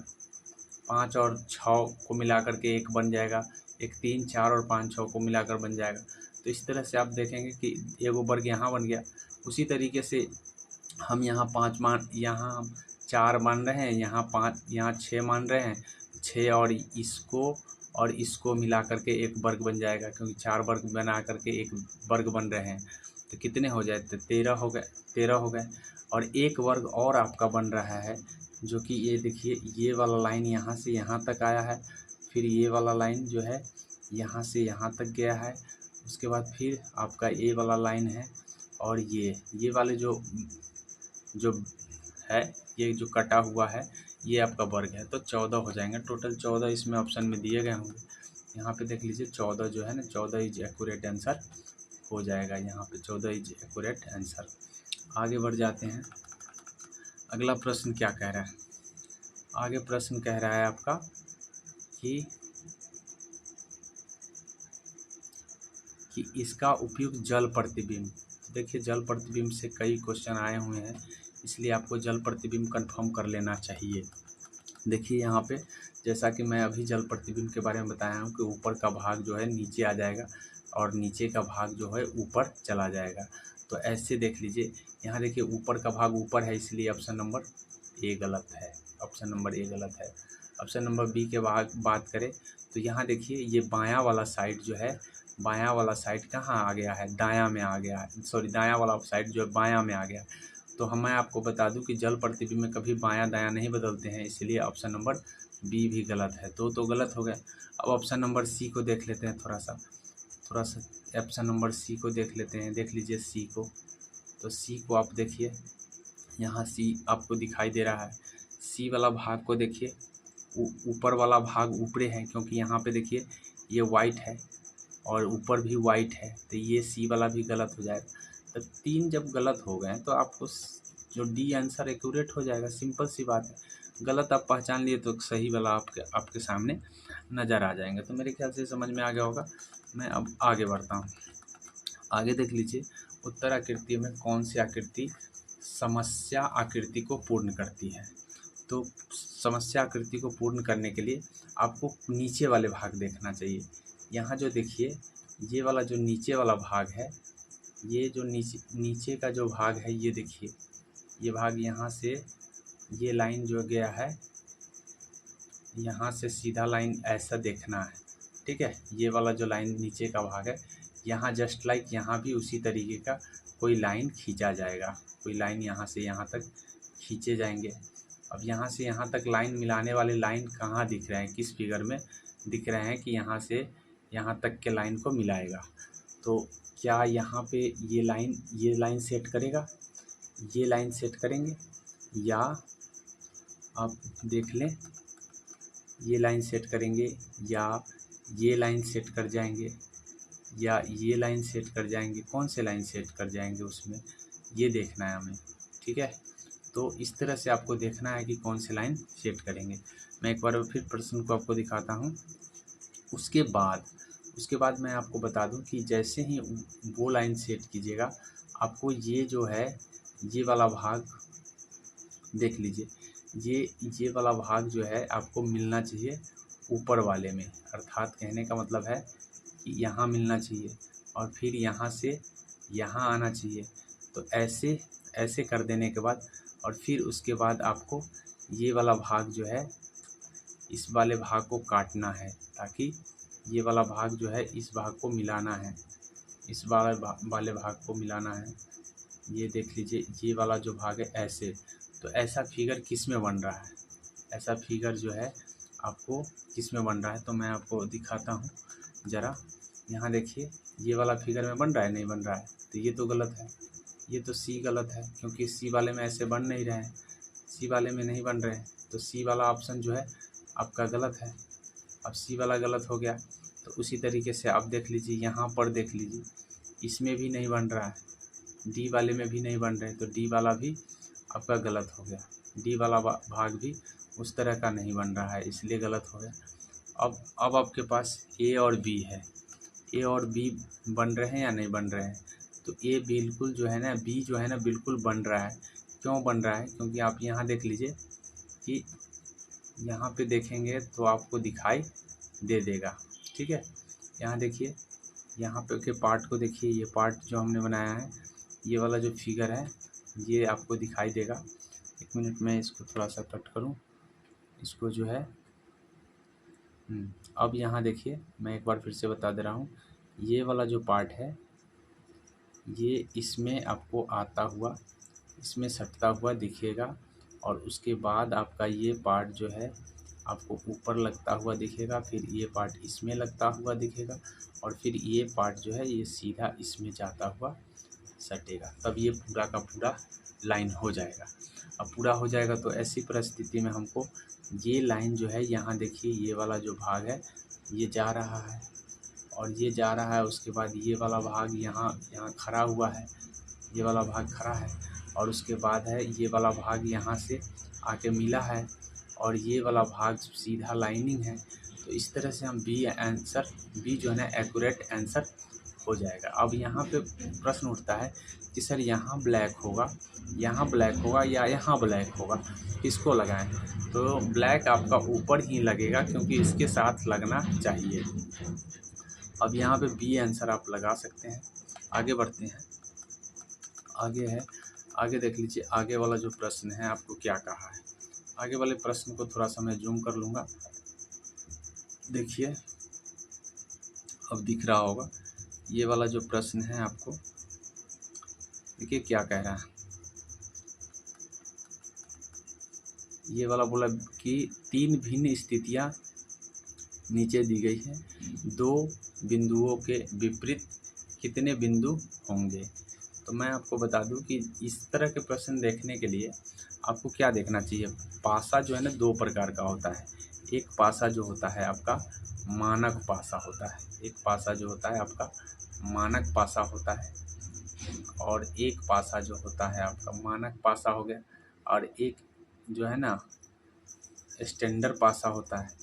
5 और 6 को मिला करके एक बन जाएगा, एक 3 4 और 5 6 को मिलाकर बन जाएगा। तो इस तरह से आप देखेंगे कि एगो वर्ग यहाँ बन गया। उसी तरीके से हम यहाँ 5 मान, यहाँ हम 4 मान रहे हैं, यहाँ 5, यहाँ 6 मान रहे हैं, 6 और इसको मिला करके एक वर्ग बन जाएगा, क्योंकि 4 वर्ग बना करके एक वर्ग बन रहे हैं। तो कितने हो जाए? तो 13 हो गए, 13 हो गए। और एक वर्ग और आपका बन रहा है, जो कि ये देखिए, ये वाला लाइन यहाँ से यहाँ तक आया है, फिर ये वाला लाइन जो है यहाँ से यहाँ तक गया है, उसके बाद फिर आपका ये वाला लाइन है, और ये वाले जो है, ये जो कटा हुआ है, ये आपका वर्ग है। तो 14 हो जाएंगे टोटल। 14 इसमें ऑप्शन में दिए गए होंगे। यहाँ पे देख लीजिए 14 जो है ना, 14 इज एक्यूरेट आंसर हो जाएगा। यहाँ पे 14 इज एक्यूरेट आंसर। आगे बढ़ जाते हैं, अगला प्रश्न क्या कह रहा है। आगे प्रश्न कह रहा है आपका कि इसका उपयोग जल प्रतिबिंब। देखिए जल प्रतिबिंब से कई क्वेश्चन आए हुए हैं, इसलिए आपको जल प्रतिबिंब कंफर्म कर लेना चाहिए। देखिए यहाँ पे, जैसा कि मैं अभी जल प्रतिबिंब के बारे में बताया हूँ कि ऊपर का भाग जो है नीचे आ जाएगा और नीचे का भाग जो है ऊपर चला जाएगा। तो ऐसे देख लीजिए, यहाँ देखिए ऊपर का भाग ऊपर है, इसलिए ऑप्शन नंबर ए गलत है। ऑप्शन नंबर ए गलत है। ऑप्शन नंबर बी के बात करें तो यहाँ देखिए, ये बायां वाला साइड जो है, बायां वाला साइड कहाँ आ गया है? दायां में आ गया है। सॉरी, दायां वाला साइड जो है बायां में आ गया। तो मैं आपको बता दूं कि जल प्रतिबिंब में कभी बायां दायां नहीं बदलते हैं, इसलिए ऑप्शन नंबर बी भी गलत है। तो गलत हो गए। अब ऑप्शन नंबर सी को देख लेते हैं थोड़ा सा ऑप्शन नंबर सी को देख लेते हैं। देख लीजिए सी को, तो सी को आप देखिए, यहाँ सी आपको दिखाई दे रहा है। सी वाला भाग को देखिए, ऊपर वाला भाग ऊपरे है, क्योंकि यहाँ पे देखिए ये वाइट है और ऊपर भी वाइट है, तो ये सी वाला भी गलत हो जाएगा। तो 3 जब गलत हो गए तो आपको जो डी आंसर एक्यूरेट हो जाएगा। सिंपल सी बात है। गलत आप पहचान लिए तो सही वाला आपके सामने नज़र आ जाएंगे। तो मेरे ख्याल से समझ में आ गया होगा। मैं अब आगे बढ़ता हूँ। आगे देख लीजिए, उत्तर आकृति में कौन सी आकृति समस्या आकृति को पूर्ण करती है। तो समस्या आकृति को पूर्ण करने के लिए आपको नीचे वाले भाग देखना चाहिए। यहाँ जो देखिए, ये वाला जो नीचे वाला भाग है, ये जो नीचे का जो भाग है, ये देखिए, ये भाग यहाँ से ये लाइन जो गया है, यहाँ से सीधा लाइन ऐसा देखना है, ठीक है। ये वाला जो लाइन नीचे का भाग है, यहाँ जस्ट लाइक यहाँ भी उसी तरीके का कोई लाइन खींचा जाएगा। कोई लाइन यहाँ से यहाँ तक खींचे जाएंगे। अब यहाँ से यहाँ तक लाइन मिलाने वाले लाइन कहाँ दिख रहे हैं, किस फिगर में दिख रहे हैं कि यहाँ से यहाँ तक के लाइन को मिलाएगा। तो क्या यहाँ पे ये लाइन सेट करेगा, ये लाइन सेट करेंगे, या आप देख लें ये लाइन सेट करेंगे, या ये लाइन सेट कर जाएंगे, या ये लाइन सेट कर जाएंगे। कौन से लाइन सेट कर जाएंगे उसमें, ये देखना है हमें, ठीक है। तो इस तरह से आपको देखना है कि कौन से लाइन सेट करेंगे। मैं एक बार फिर प्रश्न को आपको दिखाता हूँ। उसके बाद मैं आपको बता दूं कि जैसे ही वो लाइन सेट कीजिएगा, आपको ये जो है ये वाला भाग देख लीजिए, ये वाला भाग जो है आपको मिलना चाहिए ऊपर वाले में। अर्थात कहने का मतलब है कि यहाँ मिलना चाहिए और फिर यहाँ से यहाँ आना चाहिए। तो ऐसे कर देने के बाद और फिर उसके बाद आपको ये वाला भाग जो है, इस वाले भाग को काटना है, ताकि ये वाला भाग जो है इस भाग को मिलाना है, इस वाले भाग को मिलाना है। ये देख लीजिए, ये वाला जो भाग है ऐसे। तो ऐसा फिगर किस में बन रहा है, ऐसा फिगर जो है आपको किस में बन रहा है, तो मैं आपको दिखाता हूँ ज़रा। यहाँ देखिए, ये वाला फिगर में बन रहा है, नहीं बन रहा है, तो ये तो गलत है। ये तो सी गलत है, क्योंकि सी वाले में ऐसे बन नहीं रहे हैं, सी वाले में नहीं बन रहे हैं। तो सी वाला ऑप्शन जो है आपका गलत है। अब सी वाला गलत हो गया, तो उसी तरीके से आप देख लीजिए, यहाँ पर देख लीजिए, इसमें भी नहीं बन रहा है, डी वाले में भी नहीं बन रहे, तो डी वाला भी आपका गलत हो गया। डी वाला भाग भी उस तरह का नहीं बन रहा है, इसलिए गलत हो गया। अब आपके पास ए और बी है। ए और बी बन रहे हैं या नहीं बन रहे हैं, तो ए बिल्कुल जो है ना, बी जो है ना बिल्कुल बन रहा है। क्यों बन रहा है, क्योंकि आप यहाँ देख लीजिए कि यहाँ पे देखेंगे तो आपको दिखाई दे देगा, ठीक है। यहाँ देखिए, यहाँ पे के पार्ट को देखिए, ये पार्ट जो हमने बनाया है, ये वाला जो फिगर है ये आपको दिखाई देगा। एक मिनट में इसको थोड़ा सा कट करूँ, इसको जो है अब यहाँ देखिए, मैं एक बार फिर से बता दे रहा हूँ, ये वाला जो पार्ट है ये इसमें आपको आता हुआ, इसमें सटता हुआ दिखेगा, और उसके बाद आपका ये पार्ट जो है आपको ऊपर लगता हुआ दिखेगा, फिर ये पार्ट इसमें लगता हुआ दिखेगा, और फिर ये पार्ट जो है ये सीधा इसमें जाता हुआ सटेगा। तब ये पूरा का पूरा लाइन हो जाएगा। अब पूरा हो जाएगा तो ऐसी परिस्थिति में हमको ये लाइन जो है, यहाँ देखिए ये वाला जो भाग है ये जा रहा है, और ये जा रहा है, उसके बाद ये वाला भाग यहाँ खड़ा हुआ है, ये वाला भाग खड़ा है, और उसके बाद है ये वाला भाग यहाँ से आके मिला है, और ये वाला भाग सीधा लाइनिंग है। तो इस तरह से हम बी जो है ना एक्यूरेट आंसर हो जाएगा। अब यहाँ पे प्रश्न उठता है कि सर यहाँ ब्लैक होगा, यहाँ ब्लैक होगा या यहाँ ब्लैक होगा, किसको लगाएं? तो ब्लैक आपका ऊपर ही लगेगा, क्योंकि इसके साथ लगना चाहिए। अब यहाँ पे बी आंसर आप लगा सकते हैं। आगे बढ़ते हैं, आगे देख लीजिए, आगे वाला जो प्रश्न है आपको क्या कहा है। आगे वाले प्रश्न को थोड़ा सा मैं जूम कर लूँगा, देखिए अब दिख रहा होगा। ये वाला जो प्रश्न है आपको देखिए क्या कह रहा है। ये वाला बोला कि 3 भिन्न स्थितियां नीचे दी गई हैं, 2 बिंदुओं के विपरीत कितने बिंदु होंगे। तो मैं आपको बता दूं कि इस तरह के प्रश्न देखने के लिए आपको क्या देखना चाहिए, पासा जो है ना दो प्रकार का होता है। एक पासा जो होता है आपका मानक पासा होता है, एक पासा जो होता है आपका मानक पासा होता है, और एक पासा जो होता है आपका मानक पासा हो गया, और एक जो है ना स्टैंडर्ड पासा होता है।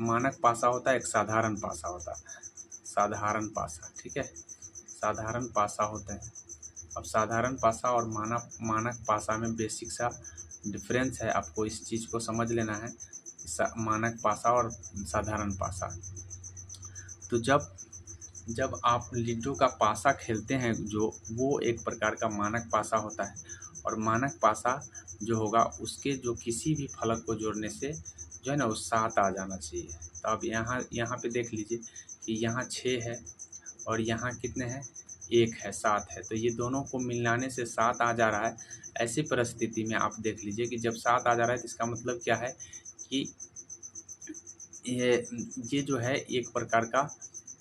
मानक पासा होता है, एक साधारण पासा होता है, साधारण पासा, ठीक है, साधारण पासा होता है। अब साधारण पासा और मानक पासा में बेसिक सा डिफरेंस है, आपको इस चीज़ को समझ लेना है, मानक पासा और साधारण पासा। तो जब आप लिड्डू का पासा खेलते हैं जो, वो एक प्रकार का मानक पासा होता है, और मानक पासा जो होगा उसके जो किसी भी फलक को जोड़ने से जो है ना वो 7 आ जाना चाहिए। तो अब यहाँ पे देख लीजिए कि यहाँ 6 है और यहाँ कितने हैं, 1 है, 7 है, तो ये दोनों को मिलाने से 7 आ जा रहा है। ऐसी परिस्थिति में आप देख लीजिए कि जब 7 आ जा रहा है तो इसका मतलब क्या है कि ये जो है एक प्रकार का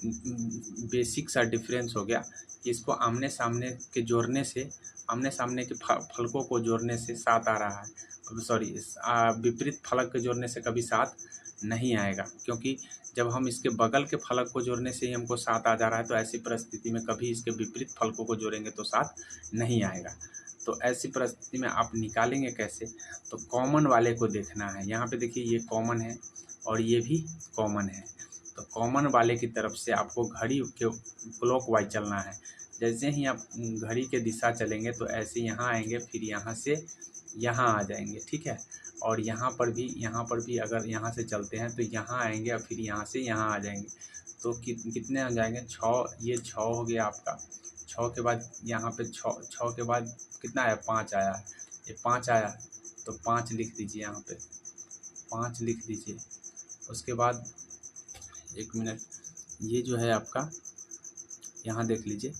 बेसिक सा डिफरेंस हो गया कि इसको आमने सामने के जोड़ने से, आमने सामने के फलकों को जोड़ने से 7 आ रहा है, सॉरी विपरीत फलक के जोड़ने से कभी 7 नहीं आएगा, क्योंकि जब हम इसके बगल के फलक को जोड़ने से ही हमको 7 आ जा रहा है, तो ऐसी परिस्थिति में कभी इसके विपरीत फलकों को जोड़ेंगे तो 7 नहीं आएगा। तो ऐसी परिस्थिति में आप निकालेंगे कैसे, तो कॉमन वाले को देखना है। यहाँ पे देखिए ये कॉमन है और ये भी कॉमन है, तो कॉमन वाले की तरफ से आपको घड़ी के क्लॉकवाइज चलना है। जैसे ही आप घड़ी के दिशा चलेंगे तो ऐसे यहाँ आएंगे, फिर यहाँ से यहाँ आ जाएंगे, ठीक है, और यहाँ पर भी अगर यहाँ से चलते हैं तो यहाँ आएंगे और फिर यहाँ से यहाँ आ जाएंगे। तो कितने आ जाएंगे, 6, ये 6 हो गया आपका। 6 के बाद यहाँ पे 6 के बाद कितना आया, 5 आया, ये 5 आया, तो 5 लिख दीजिए, यहाँ पे 5 लिख दीजिए। उसके बाद 1 मिनट, ये जो है आपका यहाँ देख लीजिए,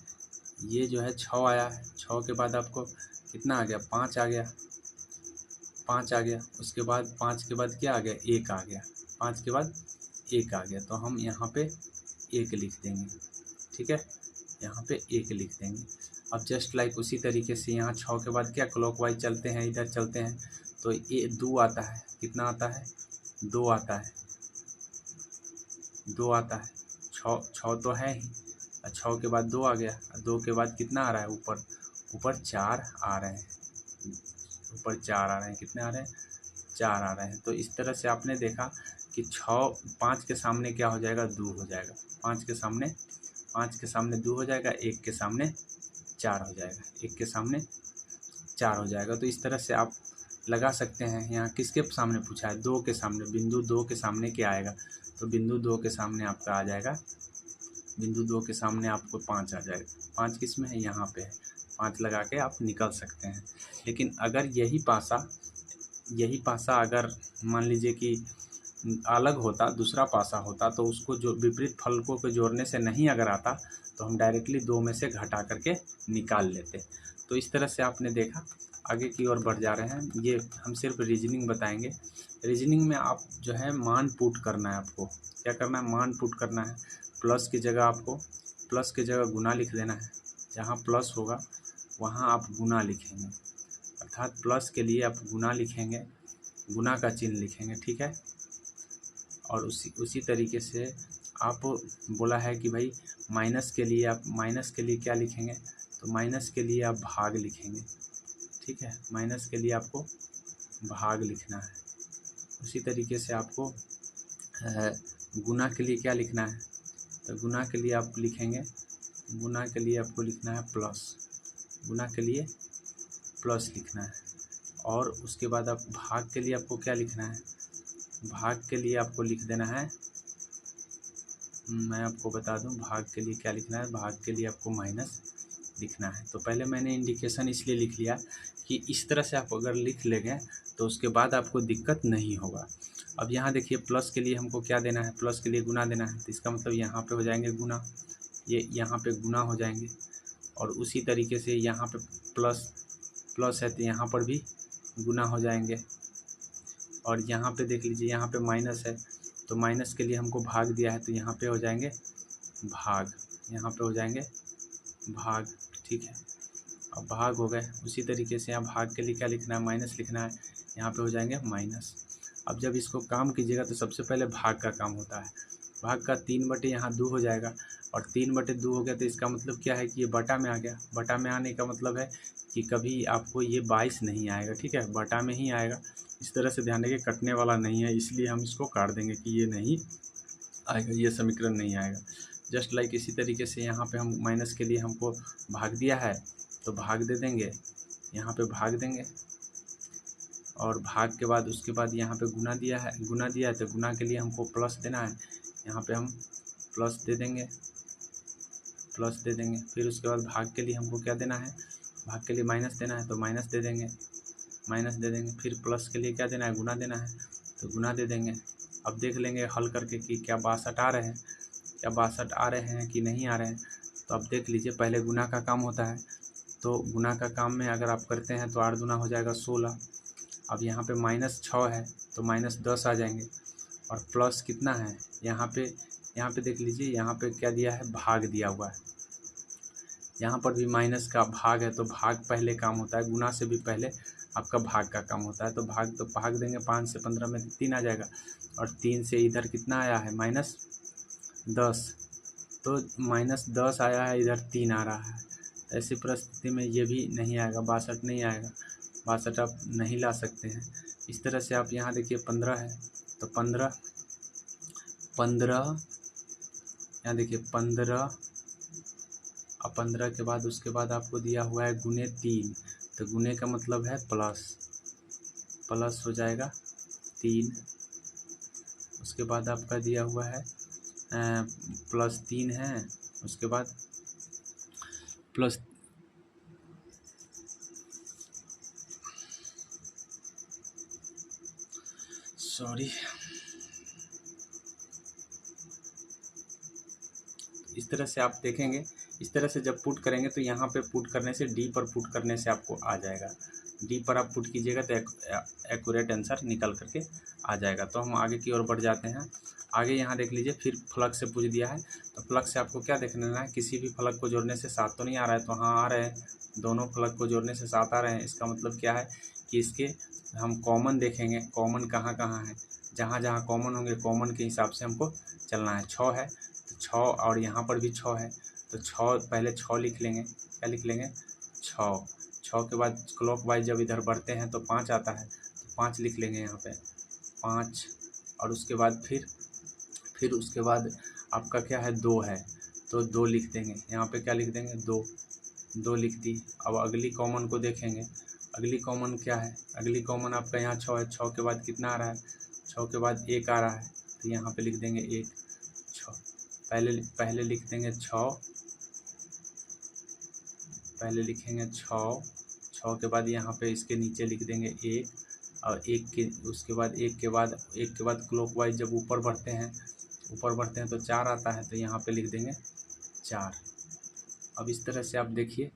ये जो है 6 आया है, 6 के बाद आपको कितना आ गया, 5 आ गया, 5 आ गया। उसके बाद 5 के बाद क्या आ गया, 1 आ गया, 5 के बाद 1 आ गया, तो हम यहाँ पे 1 लिख देंगे, ठीक है, यहाँ पे 1 लिख देंगे। अब जस्ट लाइक उसी तरीके से यहाँ 6 के बाद क्या क्लॉकवाइज चलते हैं, इधर चलते हैं, तो ये 2 आता है, कितना आता है, 2 आता है, 2 आता है, 6 तो है ही, 6 के बाद 2 आ गया, 2 के बाद कितना आ रहा है, ऊपर 4 आ रहे हैं, ऊपर 4 आ रहे हैं, कितने आ रहे हैं, 4 आ रहे हैं। तो इस तरह से आपने देखा कि 5 के सामने क्या हो जाएगा, 2 हो जाएगा, 5 के सामने 2 हो जाएगा, 1 के सामने 4 हो जाएगा, 1 के सामने 4 हो जाएगा। तो इस तरह से आप लगा सकते हैं। यहाँ किसके सामने पूछा है, 2 के सामने, बिंदु 2 के सामने क्या आएगा, तो बिंदु 2 के सामने आपका आ जाएगा, बिंदु 2 के सामने आपको 5 आ जाएगा। 5 किस में है, यहाँ पे है, 5 लगा के आप निकल सकते हैं। लेकिन अगर यही पासा अगर मान लीजिए कि अलग होता, दूसरा पासा होता, तो उसको जो विपरीत फलकों को जोड़ने से नहीं अगर आता, तो हम डायरेक्टली 2 में से घटा करके निकाल लेते। तो इस तरह से आपने देखा। आगे की ओर बढ़ जा रहे हैं, ये हम सिर्फ रीजनिंग बताएंगे। रीजनिंग में आप जो है मान पुट करना है, आपको क्या करना है, मान पुट करना है। प्लस की जगह आपको, प्लस की जगह गुना लिख देना है, जहाँ प्लस होगा वहाँ आप गुना लिखेंगे, अर्थात प्लस के लिए आप गुना लिखेंगे, गुना का चिन्ह लिखेंगे, ठीक है। और उसी तरीके से आप बोला है कि भाई माइनस के लिए क्या लिखेंगे, तो माइनस के लिए आप भाग लिखेंगे, ठीक है, माइनस के लिए आपको भाग लिखना है। उसी तरीके से आपको गुना के लिए क्या लिखना है, तो गुना के लिए आप लिखेंगे, गुना के लिए आपको लिखना है प्लस, गुना के लिए प्लस लिखना है। और उसके बाद आप भाग के लिए आपको क्या लिखना है, भाग के लिए आपको लिख देना है, मैं आपको बता दूं भाग के लिए क्या लिखना है, भाग के लिए आपको माइनस लिखना है। तो पहले मैंने इंडिकेशन इसलिए लिख लिया कि इस तरह से आप अगर लिख लेंगे तो उसके बाद आपको दिक्कत नहीं होगा। अब यहाँ देखिए प्लस के लिए हमको क्या देना है, प्लस के लिए गुना देना है, तो इसका मतलब यहाँ पे हो जाएंगे गुना, ये यहाँ पे गुना हो जाएंगे। और उसी तरीके से यहाँ पे प्लस है तो यहाँ पर भी गुना हो जाएंगे। और यहाँ पे देख लीजिए यहाँ पे माइनस है, तो माइनस के लिए हमको भाग दिया है, तो यहाँ पे हो जाएंगे भाग, यहाँ पे हो जाएंगे भाग, ठीक है। अब भाग हो गए। उसी तरीके से यहाँ भाग के लिए क्या लिखना है, माइनस लिखना है, यहाँ पे हो जाएंगे माइनस। अब जब इसको काम कीजिएगा तो सबसे पहले भाग का काम होता है। भाग का 3/2 यहाँ 2 हो जाएगा, और 3/2 हो गया तो इसका मतलब क्या है कि ये बटा में आ गया। बटा में आने का मतलब है कि कभी आपको ये 22 नहीं आएगा, ठीक है, बटा में ही आएगा। इस तरह से ध्यान रखिए, कटने वाला नहीं है, इसलिए हम इसको काट देंगे कि ये नहीं आएगा, ये समीकरण नहीं आएगा। जस्ट लाइक इसी तरीके से यहाँ पे हम माइनस के लिए हमको भाग दिया है तो भाग दे देंगे, यहाँ पे भाग देंगे, और भाग के बाद उसके बाद यहाँ पे गुना दिया है तो गुना के लिए हमको प्लस देना है, यहाँ पे हम प्लस दे देंगे, फिर उसके बाद भाग के लिए हमको क्या देना है, भाग के लिए माइनस देना है तो माइनस दे देंगे, फिर प्लस के लिए क्या देना है, गुना देना है तो गुना दे देंगे। अब देख लेंगे हल करके कि क्या 62 आ रहे हैं, कि नहीं आ रहे हैं। तो अब देख लीजिए, पहले गुना का काम होता है, तो गुना का काम में अगर आप करते हैं तो 8 दूना हो जाएगा 16। अब यहाँ पे -6 है तो -10 आ जाएंगे, और प्लस कितना है यहाँ पे देख लीजिए, यहाँ पे क्या दिया है, भाग दिया हुआ है। यहाँ पर भी माइनस का भाग है तो भाग पहले काम होता है, गुना से भी पहले आपका भाग का काम होता है। तो भाग देंगे, 5 से 15 में 3 आ जाएगा, और 3 से इधर कितना आया है, -10, तो -10 आया है, इधर 3 आ रहा है। ऐसी परिस्थिति में ये भी नहीं आएगा, 62 नहीं आएगा, 62 आप नहीं ला सकते हैं। इस तरह से आप यहाँ देखिए 15 है तो 15 यहाँ देखिए 15, अब 15 के बाद उसके बाद आपको दिया हुआ है गुने 3, तो गुने का मतलब है प्लस हो जाएगा 3। उसके बाद आपका दिया हुआ है +3 है, उसके बाद प्लस इस तरह से आप देखेंगे। इस तरह से जब पुट करेंगे तो यहाँ पे पुट करने से, डी पर पुट करने से आपको आ जाएगा। डी पर आप पुट कीजिएगा तो एक्यूरेट आंसर निकल करके आ जाएगा। तो हम आगे की ओर बढ़ जाते हैं। आगे यहाँ देख लीजिए, फिर फ्लक्स से पूछ दिया है, तो फ्लक्स से आपको क्या देखना है, किसी भी फलक को जोड़ने से 7 तो नहीं आ रहा है, तो हाँ आ रहे हैं, दोनों फलक को जोड़ने से 7 आ रहे हैं। इसका मतलब क्या है कि इसके हम कॉमन देखेंगे, कॉमन कहाँ कहाँ है, जहाँ जहाँ कॉमन होंगे कॉमन के हिसाब से हमको चलना है। 6 है तो 6, और यहाँ पर भी 6 है तो 6, पहले 6 लिख लेंगे। क्या लिख लेंगे, 6 के बाद क्लॉक वाइज जब इधर बढ़ते हैं तो 5 आता है, तो 5 लिख लेंगे यहाँ पे 5, और उसके बाद फिर उसके बाद आपका क्या है, 2 है तो 2 लिख देंगे। यहाँ पे क्या लिख देंगे, 2 लिख दी। अब अगली कॉमन को देखेंगे, अगली कॉमन क्या है, अगली कॉमन आपका यहाँ 6 है, 6 के बाद कितना आ रहा है, 6 के बाद 1 आ रहा है, तो यहाँ पे लिख देंगे 1, 6, पहले लिख देंगे 6, पहले लिखेंगे 6 के बाद यहाँ पे इसके नीचे लिख देंगे 1, और 1 के उसके बाद 1 के बाद क्लॉक वाइज जब ऊपर बढ़ते हैं तो 4 आता है, तो यहाँ पे लिख देंगे 4। अब इस तरह से आप देखिए,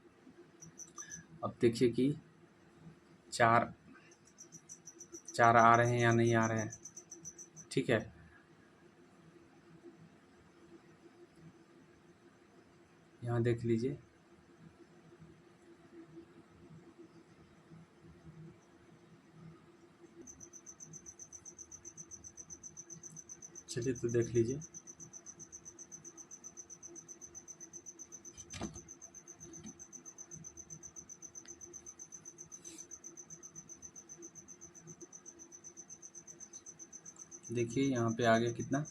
अब देखिए कि 4 आ रहे हैं या नहीं आ रहे हैं, ठीक है। यहाँ देख लीजिए, चलिए तो देख लीजिए, देखिए यहाँ पे आ गया कितना।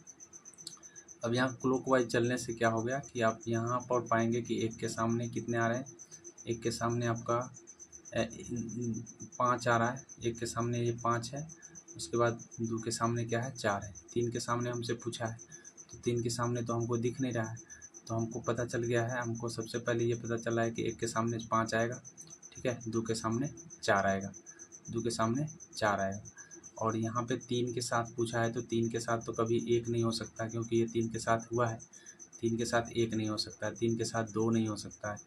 अब यहाँ क्लॉकवाइज चलने से क्या हो गया कि आप यहाँ पर पाएंगे कि 1 के सामने कितने आ रहे हैं, 1 के सामने आपका 5 आ रहा है, 1 के सामने ये 5 है, उसके बाद 2 के सामने क्या है, 4 है, 3 के सामने हमसे पूछा है, तो 3 के सामने तो हमको दिख नहीं रहा है, तो हमको पता चल गया है, हमको सबसे पहले ये पता चला है कि 1 के सामने 5 आएगा, ठीक है, 2 के सामने 4 आएगा, 2 के सामने 4 आएगा, और यहाँ पे 3 के साथ पूछा है, तो 3 के साथ तो कभी 1 नहीं हो सकता, क्योंकि ये 3 के साथ हुआ है, 3 के साथ 1 नहीं हो सकता है, 3 के साथ 2 नहीं हो सकता है,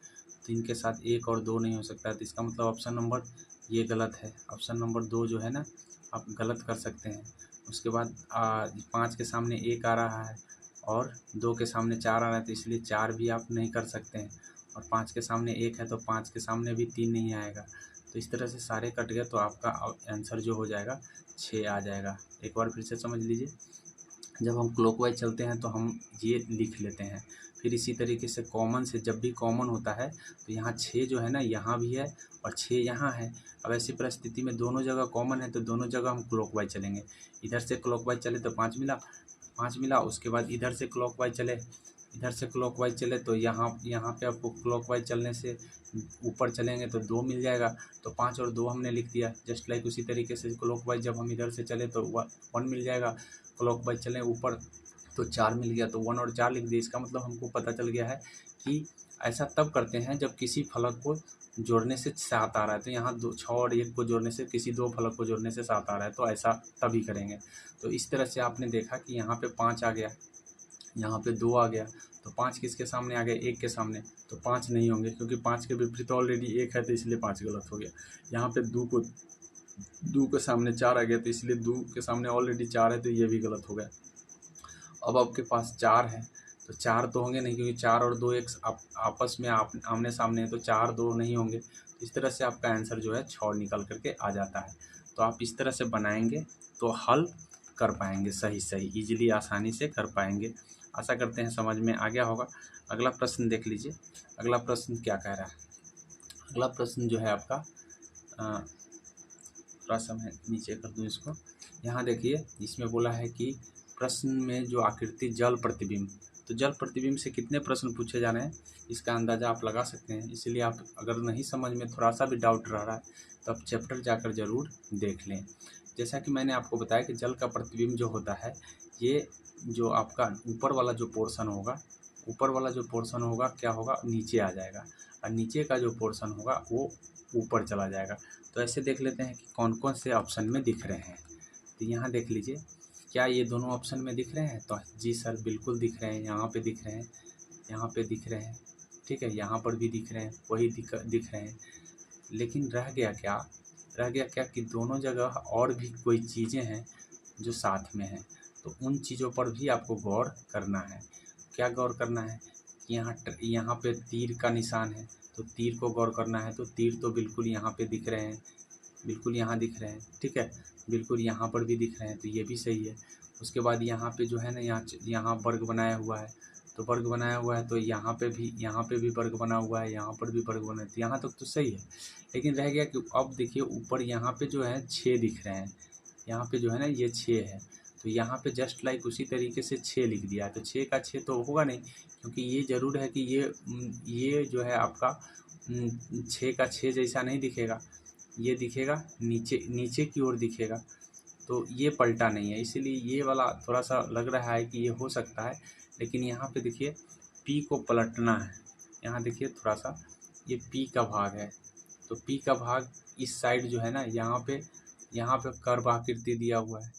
3 के साथ 1 और 2 नहीं हो सकता है, तो इसका मतलब ऑप्शन नंबर ये गलत है। ऑप्शन नंबर 2 जो है ना, आप गलत कर सकते हैं। उसके बाद 5 के सामने 1 आ रहा है और 2 के सामने 4 आ रहा है, तो इसलिए 4 भी आप नहीं कर सकते हैं, और 5 के सामने 1 है तो 5 के सामने भी 3 नहीं आएगा, तो तो इस तरह से सारे कट गए तो आपका आंसर जो हो जाएगा 6 आ जाएगा। एक बार फिर से समझ लीजिए, जब हम क्लॉकवाइज चलते हैं तो हम ये लिख लेते हैं। फिर इसी तरीके से कॉमन से जब भी कॉमन होता है तो यहाँ 6 जो है ना यहाँ भी है और 6 यहाँ है। अब ऐसी परिस्थिति में दोनों जगह कॉमन है तो दोनों जगह हम क्लॉकवाइज चलेंगे। इधर से क्लॉकवाइज चले तो 5 मिला, 5 मिला। उसके बाद इधर से क्लॉकवाइज चले तो यहाँ पे आपको क्लॉकवाइज चलने से ऊपर चलेंगे तो 2 मिल जाएगा। तो 5 और 2 हमने लिख दिया। जस्ट लाइक उसी तरीके से क्लॉकवाइज जब हम इधर से चले तो 1 मिल जाएगा। क्लॉकवाइज चलें ऊपर तो 4 मिल गया, तो 1 और 4 लिख दिए। इसका मतलब हमको पता चल गया है कि ऐसा तब करते हैं जब किसी फलक को जोड़ने से 7 आ रहा है। तो यहाँ 6 और 1 को जोड़ने से, किसी 2 फलक को जोड़ने से 7 आ रहा है, तो ऐसा तभी करेंगे। तो इस तरह से आपने देखा कि यहाँ पे 5 आ गया, यहाँ पे 2 आ गया, तो 5 किसके सामने आ गया? 1 के सामने। तो 5 नहीं होंगे क्योंकि 5 के विपरीत ऑलरेडी 1 है, तो इसलिए 5 गलत हो गया। यहाँ पे 2 के सामने 4 आ गया, तो इसलिए 2 के सामने ऑलरेडी 4 है, तो ये भी गलत हो गया। अब आपके पास 4 है तो 4 तो होंगे नहीं, क्योंकि 4 और 2 एक आपस में आमने सामने है, तो 4 2 नहीं होंगे। तो इस तरह से आपका आंसर जो है 6 निकल करके आ जाता है। तो आप इस तरह से बनाएंगे तो हल कर पाएंगे, सही इजीली आसानी से कर पाएंगे। आशा करते हैं समझ में आ गया होगा। अगला प्रश्न देख लीजिए। अगला प्रश्न क्या कह रहा है? अगला प्रश्न जो है आपका, थोड़ा सा मैं नीचे कर दूँ इसको। यहाँ देखिए, इसमें बोला है कि प्रश्न में जो आकृति जल प्रतिबिंब, तो जल प्रतिबिंब से कितने प्रश्न पूछे जा रहे हैं इसका अंदाज़ा आप लगा सकते हैं। इसलिए आप अगर नहीं समझ में थोड़ा सा भी डाउट रह रहा है तो आप चैप्टर जाकर ज़रूर देख लें। जैसा कि मैंने आपको बताया कि जल का प्रतिबिंब जो होता है, ये जो आपका ऊपर वाला जो पोर्शन होगा क्या होगा? नीचे आ जाएगा, और नीचे का जो पोर्शन होगा वो ऊपर चला जाएगा। तो ऐसे देख लेते हैं कि कौन कौन से ऑप्शन में दिख रहे हैं। तो यहाँ देख लीजिए, क्या ये दोनों ऑप्शन में दिख रहे हैं? तो जी सर, बिल्कुल दिख रहे हैं। यहाँ पे दिख रहे हैं, यहाँ पे दिख रहे हैं, ठीक है, यहाँ पर भी दिख रहे हैं, वही दिख रहे हैं। लेकिन रह गया क्या कि दोनों जगह और भी कोई चीज़ें हैं जो साथ में हैं। तो उन चीज़ों पर भी आपको गौर करना है। क्या गौर करना है? यहाँ पे तीर का निशान है, तो तीर को गौर करना है। तो तीर तो बिल्कुल यहाँ पे दिख रहे हैं, बिल्कुल यहाँ दिख रहे हैं, ठीक है, बिल्कुल यहाँ पर भी दिख रहे हैं, तो ये भी सही है। उसके बाद यहाँ पे जो है ना, यहाँ वर्ग बनाया हुआ है, तो वर्ग बनाया हुआ है, तो यहाँ पे भी वर्ग बना हुआ है, यहाँ पर भी वर्ग बना है, तो यहाँ तक तो सही है। लेकिन रह गया कि अब देखिए ऊपर यहाँ पे जो है 6 दिख रहे हैं, यहाँ पे जो है ना ये 6 है, तो यहाँ पे जस्ट लाइक उसी तरीके से 6 लिख दिया है। तो 6 का 6 तो होगा नहीं, क्योंकि ये ज़रूर है कि ये जो है आपका 6 का 6 जैसा नहीं दिखेगा, ये दिखेगा नीचे की ओर दिखेगा, तो ये पलटा नहीं है। इसीलिए ये वाला थोड़ा सा लग रहा है कि ये हो सकता है। लेकिन यहाँ पे देखिए P को पलटना है। यहाँ देखिए थोड़ा सा, ये P का भाग है, तो P का भाग इस साइड जो है ना, यहाँ पे कर्व आकृति दिया हुआ है,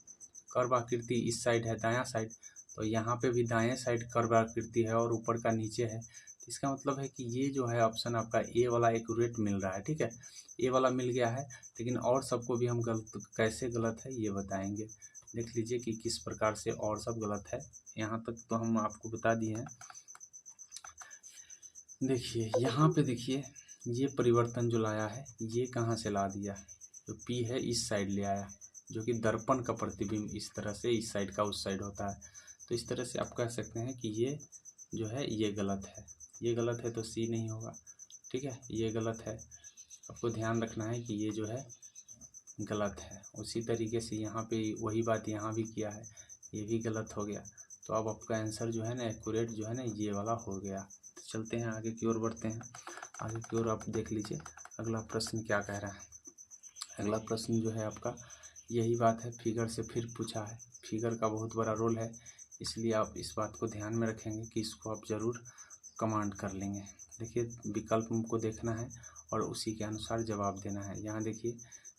कर्व आकृति इस साइड है, दायां साइड, तो यहाँ पे भी दाएं साइड कर्व आकृति है और ऊपर का नीचे है। इसका मतलब है कि ये जो है ऑप्शन आपका ए वाला एक्यूरेट मिल रहा है, ठीक है, ए वाला मिल गया है। लेकिन और सबको भी हम कैसे गलत है ये बताएंगे। देख लीजिए कि किस प्रकार से और सब गलत है। यहाँ तक तो हम आपको बता दिए हैं। देखिए यहाँ पे देखिए, ये परिवर्तन जो लाया है ये कहाँ से ला दिया? जो P है इस साइड ले आया, जो कि दर्पण का प्रतिबिंब इस तरह से इस साइड का उस साइड होता है। तो इस तरह से आप कह सकते हैं कि ये जो है ये गलत है, ये गलत है, तो C नहीं होगा, ठीक है, ये गलत है। आपको ध्यान रखना है कि ये जो है गलत है। उसी तरीके से यहाँ पे वही बात यहाँ भी किया है, ये भी गलत हो गया। तो अब आपका आंसर जो है ना एक्यूरेट जो है ना ये वाला हो गया। तो चलते हैं आगे की ओर, बढ़ते हैं आगे की ओर। आप देख लीजिए अगला प्रश्न क्या कह रहा है। अगला प्रश्न जो है आपका यही बात है, फिगर से फिर पूछा है। फिगर का बहुत बड़ा रोल है, इसलिए आप इस बात को ध्यान में रखेंगे कि इसको आप ज़रूर कमांड कर लेंगे। देखिए विकल्प को देखना है और उसी के अनुसार जवाब देना है। यहाँ देखिए,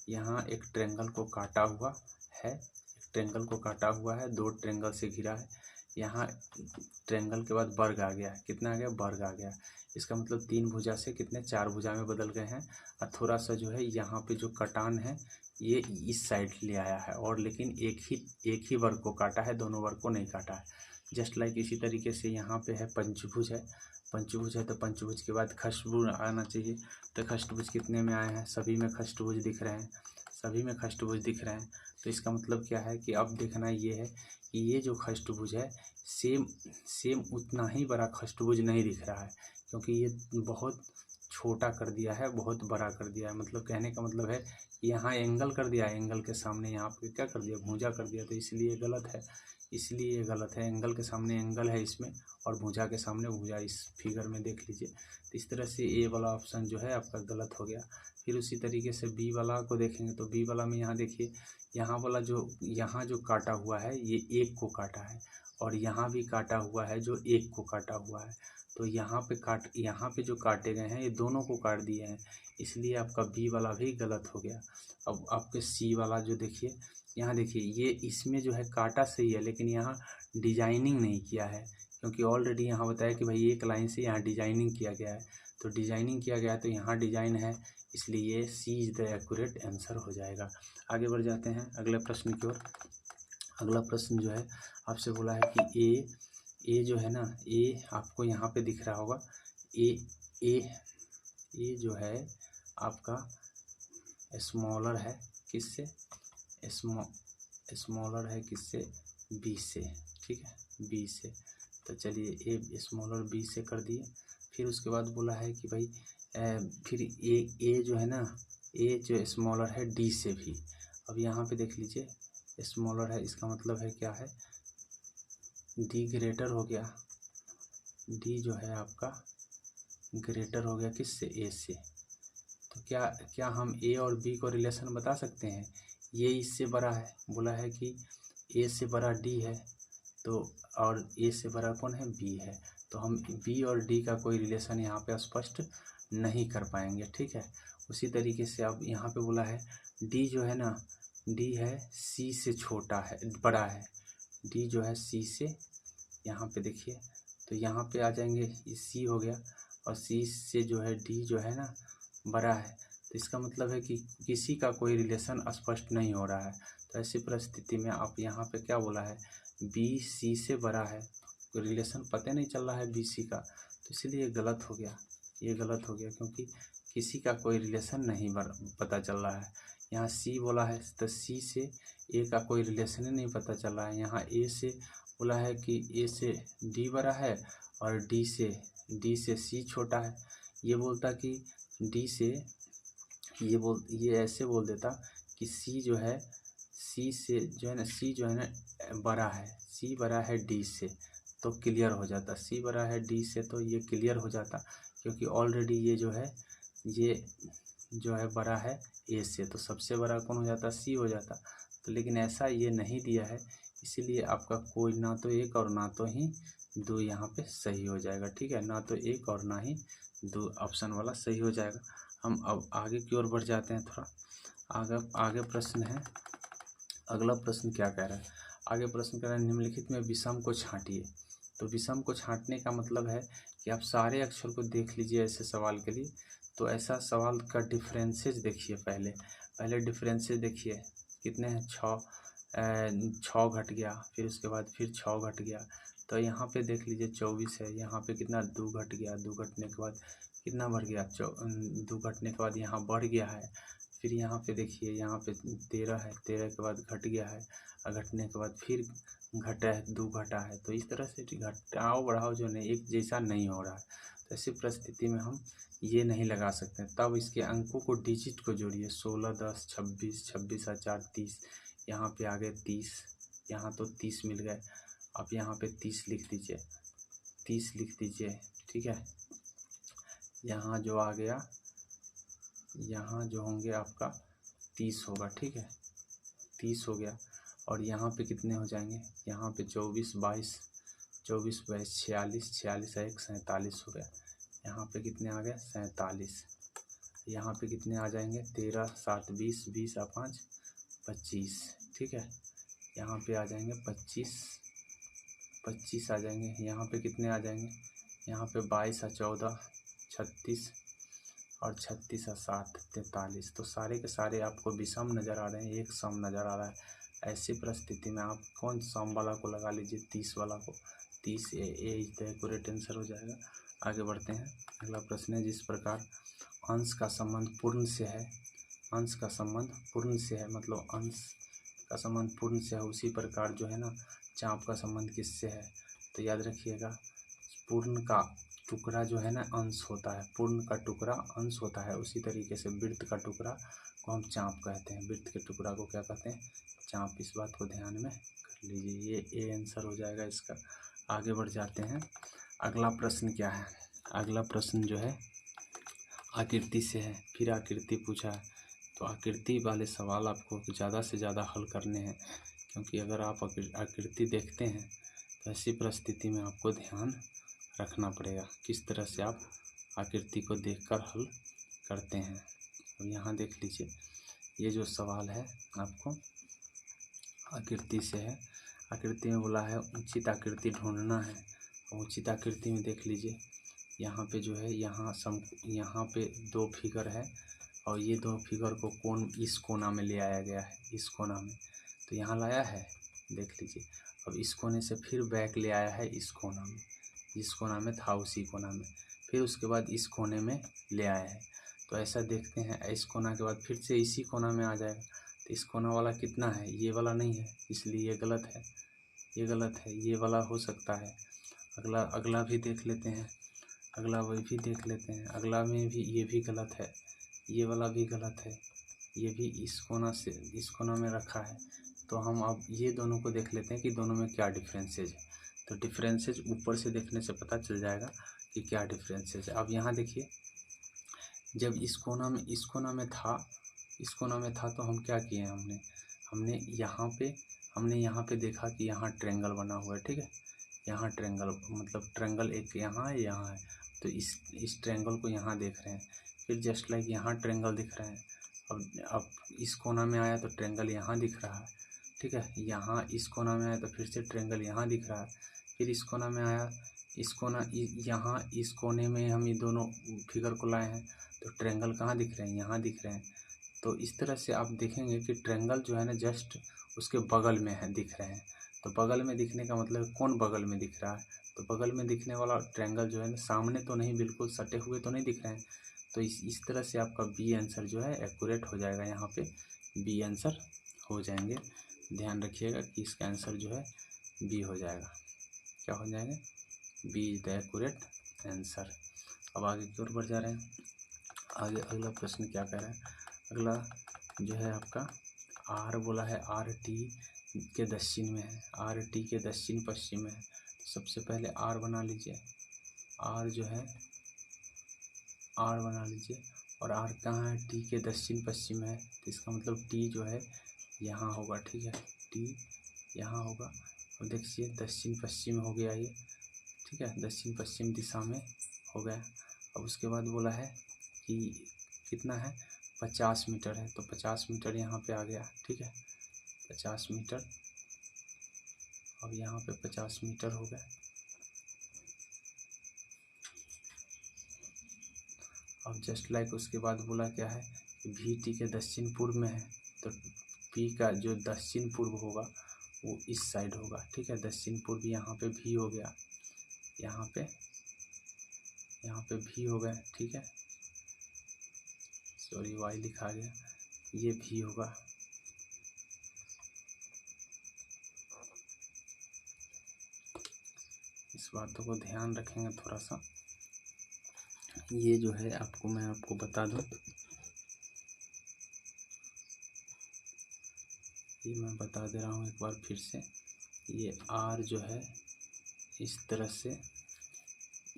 यहाँ एक ट्रायंगल को काटा हुआ है, 2 ट्रायंगल से घिरा है। यहाँ ट्रायंगल के बाद वर्ग आ गया, कितना आ गया, वर्ग आ गया। इसका मतलब 3 भुजा से कितने 4 भुजा में बदल गए हैं। और थोड़ा सा जो है यहाँ पे जो कटान है ये इस साइड ले आया है, और लेकिन एक ही वर्ग को काटा है, दोनों वर्ग को नहीं काटा है। जस्ट लाइक इसी तरीके से यहाँ पे है पंचभुज है, पंचभुज है तो पंचभुज के बाद खष्टभुज आना चाहिए। तो खष्टभुज कितने में आए हैं, सभी में खष्टभुज दिख रहे हैं, सभी में खष्टभुज दिख रहे हैं। तो इसका मतलब क्या है कि अब देखना ये है कि ये जो खष्टभुज है सेम उतना ही बड़ा खष्टभुज नहीं दिख रहा है, क्योंकि ये बहुत छोटा कर दिया है, बहुत बड़ा कर दिया है। मतलब कहने का मतलब है यहाँ एंगल कर दिया, एंगल के सामने यहाँ पे क्या कर दिया, भुजा कर दिया। तो इसलिए गलत है, इसलिए ये गलत है। एंगल के सामने एंगल है इसमें, और भुजा के सामने भुजा, इस फिगर में देख लीजिए। तो इस तरह से ए वाला ऑप्शन जो है आपका गलत हो गया। फिर उसी तरीके से बी वाला को देखेंगे तो बी वाला में यहाँ देखिए, यहाँ वाला यहाँ जो काटा हुआ है ये एक को काटा है, और यहाँ भी काटा हुआ है जो एक को काटा हुआ है। तो यहाँ पे जो काटे गए हैं ये दोनों को काट दिए हैं, इसलिए आपका बी वाला भी गलत हो गया। अब आपके सी वाला जो देखिए, यहाँ देखिए ये इसमें जो है काटा सही है, लेकिन यहाँ डिजाइनिंग नहीं किया है, क्योंकि ऑलरेडी यहाँ बताया कि भाई एक लाइन से यहाँ डिजाइनिंग किया गया है। तो डिजाइनिंग किया गया है तो यहाँ डिजाइन है, इसलिए सी इज़ द एक्यूरेट आंसर हो जाएगा। आगे बढ़ जाते हैं अगले प्रश्न की ओर। अगला प्रश्न जो है आपसे बोला है कि ए जो है ना, ए आपको यहाँ पे दिख रहा होगा, ए जो है आपका स्मॉलर है किससे, स्मॉलर है किससे, बी से, ठीक है, बी से। तो चलिए ए स्मॉलर बी से कर दिए। फिर उसके बाद बोला है कि भाई फिर ए जो है ना, ए जो स्मॉलर है डी से भी। अब यहाँ पे देख लीजिए स्मॉलर है, इसका मतलब है क्या है, डी ग्रेटर हो गया, डी जो है आपका ग्रेटर हो गया किससे, ए से। तो क्या हम ए और बी को रिलेशन बता सकते हैं, ये इससे बड़ा है, बोला है कि ए से बड़ा डी है, तो और ए से बड़ा कौन है, बी है। तो हम बी और डी का कोई रिलेशन यहाँ पे स्पष्ट नहीं कर पाएंगे, ठीक है। उसी तरीके से अब यहाँ पे बोला है डी जो है ना, डी है सी से छोटा है, बड़ा है, डी जो है सी से, यहाँ पे देखिए तो यहाँ पे आ जाएंगे, सी हो गया, और सी से जो है डी जो है ना बड़ा है। तो इसका मतलब है कि किसी का कोई रिलेशन स्पष्ट नहीं हो रहा है। तो ऐसी परिस्थिति में आप यहाँ पे क्या बोला है, बी सी से बड़ा है, तो रिलेशन पता नहीं चल रहा है बी सी का, तो इसलिए गलत हो गया, ये गलत हो गया, क्योंकि किसी का कोई रिलेशन नहीं पता चल रहा है। यहाँ सी बोला है तो सी से ए का कोई रिलेशन ही नहीं पता चल रहा है। यहाँ ए से बोला है कि ए से डी बड़ा है, और डी से सी छोटा है। ये बोलता कि डी से ये ऐसे बोल देता कि सी जो है, सी से जो है ना, सी जो है ना बड़ा है, सी बड़ा है डी से, तो क्लियर हो जाता, सी बड़ा है डी से तो ये क्लियर हो जाता, क्योंकि ऑलरेडी ये जो है बड़ा है ए से, तो सबसे बड़ा कौन हो जाता, सी हो जाता। तो लेकिन ऐसा ये नहीं दिया है, इसीलिए आपका कोई ना तो एक और ना तो ही दो यहाँ पे सही हो जाएगा, ठीक है, ना तो एक और ना ही दो, ऑप्शन वाला सही हो जाएगा। हम अब आगे की ओर बढ़ जाते हैं, थोड़ा आगे प्रश्न है। अगला प्रश्न क्या कह रहा है, आगे प्रश्न कह रहा है निम्नलिखित में विषम को छांटिए। तो विषम को छांटने का मतलब है कि आप सारे अक्षर को देख लीजिए ऐसे सवाल के लिए। तो ऐसा सवाल का डिफरेंसेस देखिए, पहले डिफरेंसेस देखिए कितने हैं, 6 घट गया, फिर उसके बाद फिर 6 घट गया। तो यहाँ पे देख लीजिए 24 है, यहाँ पे कितना 2 घट गया, 2 घटने के बाद कितना बढ़ गया, 2 घटने के बाद यहाँ बढ़ गया है। फिर यहाँ पे देखिए, यहाँ पे 13 है, 13 के बाद घट गया है, और घटने के बाद फिर घटा है, 2 घटा है। तो इस तरह से घटाओ बढ़ाओ जो नहीं एक जैसा नहीं हो रहा है। तो ऐसी परिस्थिति में हम ये नहीं लगा सकते। तब इसके अंकों को, डिजिट को जोड़िए, 16, 10, 26, 26 और 4 30, यहाँ पे आ गए 30, यहाँ तो 30 मिल गए। आप यहाँ पे 30 लिख दीजिए, 30 लिख दीजिए, ठीक है। यहाँ जो आ गया, यहाँ जो होंगे आपका 30 होगा, ठीक है, 30 हो गया। और यहाँ पे कितने हो जाएंगे, यहाँ पे 24, 22, 24, 22, 46, 46 और 1 47 हो गया। यहाँ पे कितने आ गए, 47। यहाँ पे कितने आ जाएंगे, 13, 7, 20, 20 और 5 25, ठीक है। यहाँ पे आ जाएंगे 25, 25 आ जाएंगे, यहाँ पे कितने आ जाएंगे, यहाँ पे 22 और 14 36 और 36 और 7 43। तो सारे के सारे आपको विषम नज़र आ रहे हैं, एक सम नज़र आ रहा है। ऐसी परिस्थिति में आप कौन सम वाला को लगा लीजिए, 30 वाला को, 30 ए इज द एक्यूरेट आंसर हो जाएगा। आगे बढ़ते हैं। अगला प्रश्न है, जिस प्रकार अंश का संबंध पूर्ण से है, अंश का संबंध पूर्ण से है, मतलब अंश का संबंध पूर्ण से है, उसी प्रकार जो है ना चाप का संबंध किससे है। तो याद रखिएगा, पूर्ण का टुकड़ा जो है ना अंश होता है, पूर्ण का टुकड़ा अंश होता है। उसी तरीके से वृत्त का टुकड़ा को हम चाप कहते हैं, वृत्त के टुकड़ा को क्या कहते हैं, चाप। इस बात को ध्यान में कर लीजिए, ये ए आंसर हो जाएगा इसका। आगे बढ़ जाते हैं। अगला प्रश्न क्या है, अगला प्रश्न जो है आकृति से है, फिर आकृति पूछा है। तो आकृति वाले सवाल आपको ज़्यादा से ज़्यादा हल करने हैं, क्योंकि अगर आप आकृति देखते हैं तो ऐसी परिस्थिति में आपको ध्यान रखना पड़ेगा किस तरह से आप आकृति को देखकर हल करते हैं। अब यहाँ देख लीजिए, ये जो सवाल है आपको आकृति से है। आकृति में बोला है उचित आकृति ढूंढना है। उचित आकृति में देख लीजिए, यहाँ पे जो है यहाँ पे 2 फिगर है और ये 2 फिगर को कोण इस कोना में ले आया गया है, इस कोना में। तो यहाँ लाया है, देख लीजिए। अब इस कोने से फिर बैक ले आया है इस कोना में, जिस कोना में था उसी कोना में, फिर उसके बाद इस कोने में ले आया है। तो ऐसा देखते हैं, इस कोना के बाद फिर से इसी कोना में आ जाएगा। तो इस कोना वाला कितना है, ये वाला नहीं है, इसलिए ये गलत है, ये गलत है, ये वाला हो सकता है। अगला भी देख लेते हैं, अगला वही भी देख लेते हैं। अगला में भी ये भी गलत है, ये वाला भी गलत है, ये भी इस कोना से इस कोना में रखा है। तो हम अब ये दोनों को देख लेते हैं कि दोनों में क्या डिफरेंसेज है। तो डिफरेंसेज ऊपर से देखने से पता चल जाएगा कि क्या डिफरेंसेज है। अब यहाँ देखिए, जब इस कोना में था तो हम क्या किए, हमने यहाँ पे देखा कि यहाँ ट्रायंगल बना हुआ है, ठीक है। यहाँ ट्रायंगल मतलब ट्रायंगल एक यहाँ है, यहाँ है, तो इस ट्रायंगल को यहाँ देख रहे हैं। फिर जस्ट लाइक यहाँ ट्रायंगल दिख रहे हैं। अब इस कोना में आया तो ट्रायंगल यहाँ दिख रहा है, ठीक है। यहाँ इस कोना में आया तो फिर से ट्रायंगल यहाँ दिख रहा है। फिर इस कोना में आया, यहाँ इस कोने में हम ये दोनों फिगर को लाए हैं, तो ट्रायंगल कहाँ दिख रहे हैं, यहाँ दिख रहे हैं। तो इस तरह से आप देखेंगे कि ट्रायंगल जो है ना जस्ट उसके बगल में है, दिख रहे हैं। तो बगल में दिखने का मतलब कौन बगल में दिख रहा है, तो बगल में दिखने वाला ट्रायंगल जो है ना सामने तो नहीं, बिल्कुल सटे हुए तो नहीं दिख रहे हैं। तो इस तरह से आपका बी आंसर जो है एक्यूरेट हो जाएगा, यहाँ पे बी आंसर हो जाएंगे। ध्यान रखिएगा कि इसका आंसर जो है बी हो जाएगा। क्या हो जाएगा, B is the accurate answer. अब आगे की ओर बढ़ जा रहे हैं। आगे अगला प्रश्न क्या कह रहा है, अगला जो है आपका आर बोला है, आर टी के दक्षिण में है, आर टी के दक्षिण पश्चिम में है। तो सबसे पहले आर बना लीजिए, आर जो है आर बना लीजिए। और आर कहाँ है, टी के दक्षिण पश्चिम में है, तो इसका मतलब टी जो है यहाँ होगा, ठीक है। टी यहाँ होगा। और देखिए दक्षिण पश्चिम हो गया ये, ठीक है, दक्षिण पश्चिम दिशा में हो गया। अब उसके बाद बोला है कि कितना है, 50 मीटर है, तो 50 मीटर यहाँ पे आ गया, ठीक है, 50 मीटर। अब यहाँ पे 50 मीटर हो गया। अब जस्ट लाइक उसके बाद बोला क्या है कि वी टी के दक्षिण पूर्व में है, तो पी का जो दक्षिण पूर्व होगा वो इस साइड होगा, ठीक है। दक्षिण पूर्व यहाँ पे भी हो गया, यहाँ पे भी हो गया, ठीक है। सॉरी वाई लिखा गया, ये भी होगा। इस बातों को ध्यान रखेंगे थोड़ा सा। ये जो है मैं आपको बता दूं, ये मैं बता दे रहा हूँ एक बार फिर से। ये आर जो है इस तरह से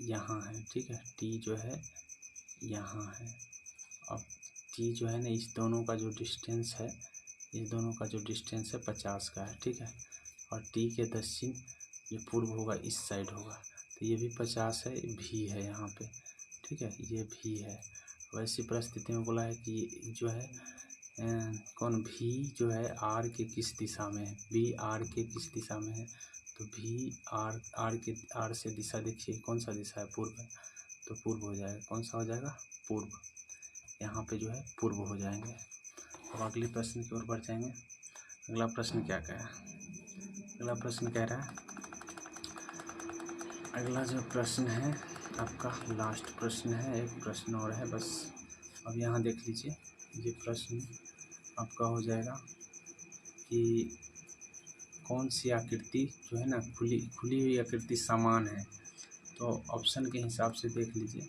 यहाँ है, ठीक है। टी जो है यहाँ है। अब टी जो है ना, इस दोनों का जो डिस्टेंस है, इस दोनों का जो डिस्टेंस है 50 का है, ठीक है। और टी के दक्षिण जो पूर्व होगा इस साइड होगा, तो ये भी 50 है, भी है यहाँ पे, ठीक है, ये भी है। वैसी परिस्थिति में बोला है कि जो है कौन भी जो है आर के किस दिशा में है, बी आर के किस दिशा में है, तो भी आर से दिशा देखिए कौन सा दिशा है, पूर्व है, तो पूर्व हो जाएगा। कौन सा हो जाएगा, पूर्व। यहाँ पे जो है पूर्व हो जाएंगे। अब अगले प्रश्न की ओर बढ़ जाएंगे। अगला प्रश्न क्या कह रहा है, अगला प्रश्न कह रहा है, अगला जो प्रश्न है आपका लास्ट प्रश्न है, एक प्रश्न और है बस। अब यहाँ देख लीजिए, ये प्रश्न आपका हो जाएगा कि कौन सी आकृति जो है ना खुली हुई आकृति समान है। तो ऑप्शन के हिसाब से देख लीजिए।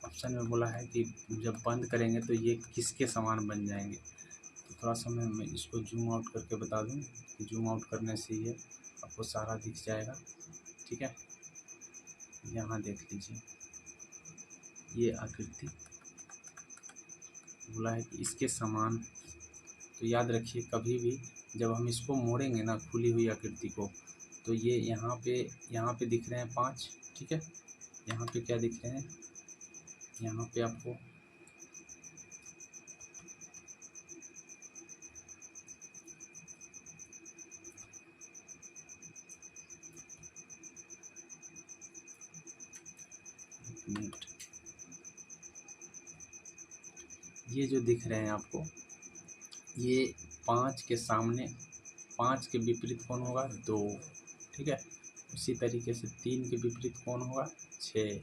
ऑप्शन में बोला है कि जब बंद करेंगे तो ये किसके समान बन जाएंगे। तो थोड़ा सा मैं इसको जूम आउट करके बता दूं कि जूम आउट करने से ये आपको सारा दिख जाएगा। ठीक है, यहाँ देख लीजिए, ये आकृति बोला है कि इसके समान। तो याद रखिए, कभी भी जब हम इसको मोड़ेंगे ना खुली हुई आकृति को, तो ये यहाँ पे दिख रहे हैं 5। ठीक है, यहाँ पे क्या दिख रहे हैं, यहाँ पे आपको ये जो दिख रहे हैं आपको, ये 5 के सामने 5 के विपरीत कौन होगा, 2। ठीक है, उसी तरीके से 3 के विपरीत कौन होगा, 6।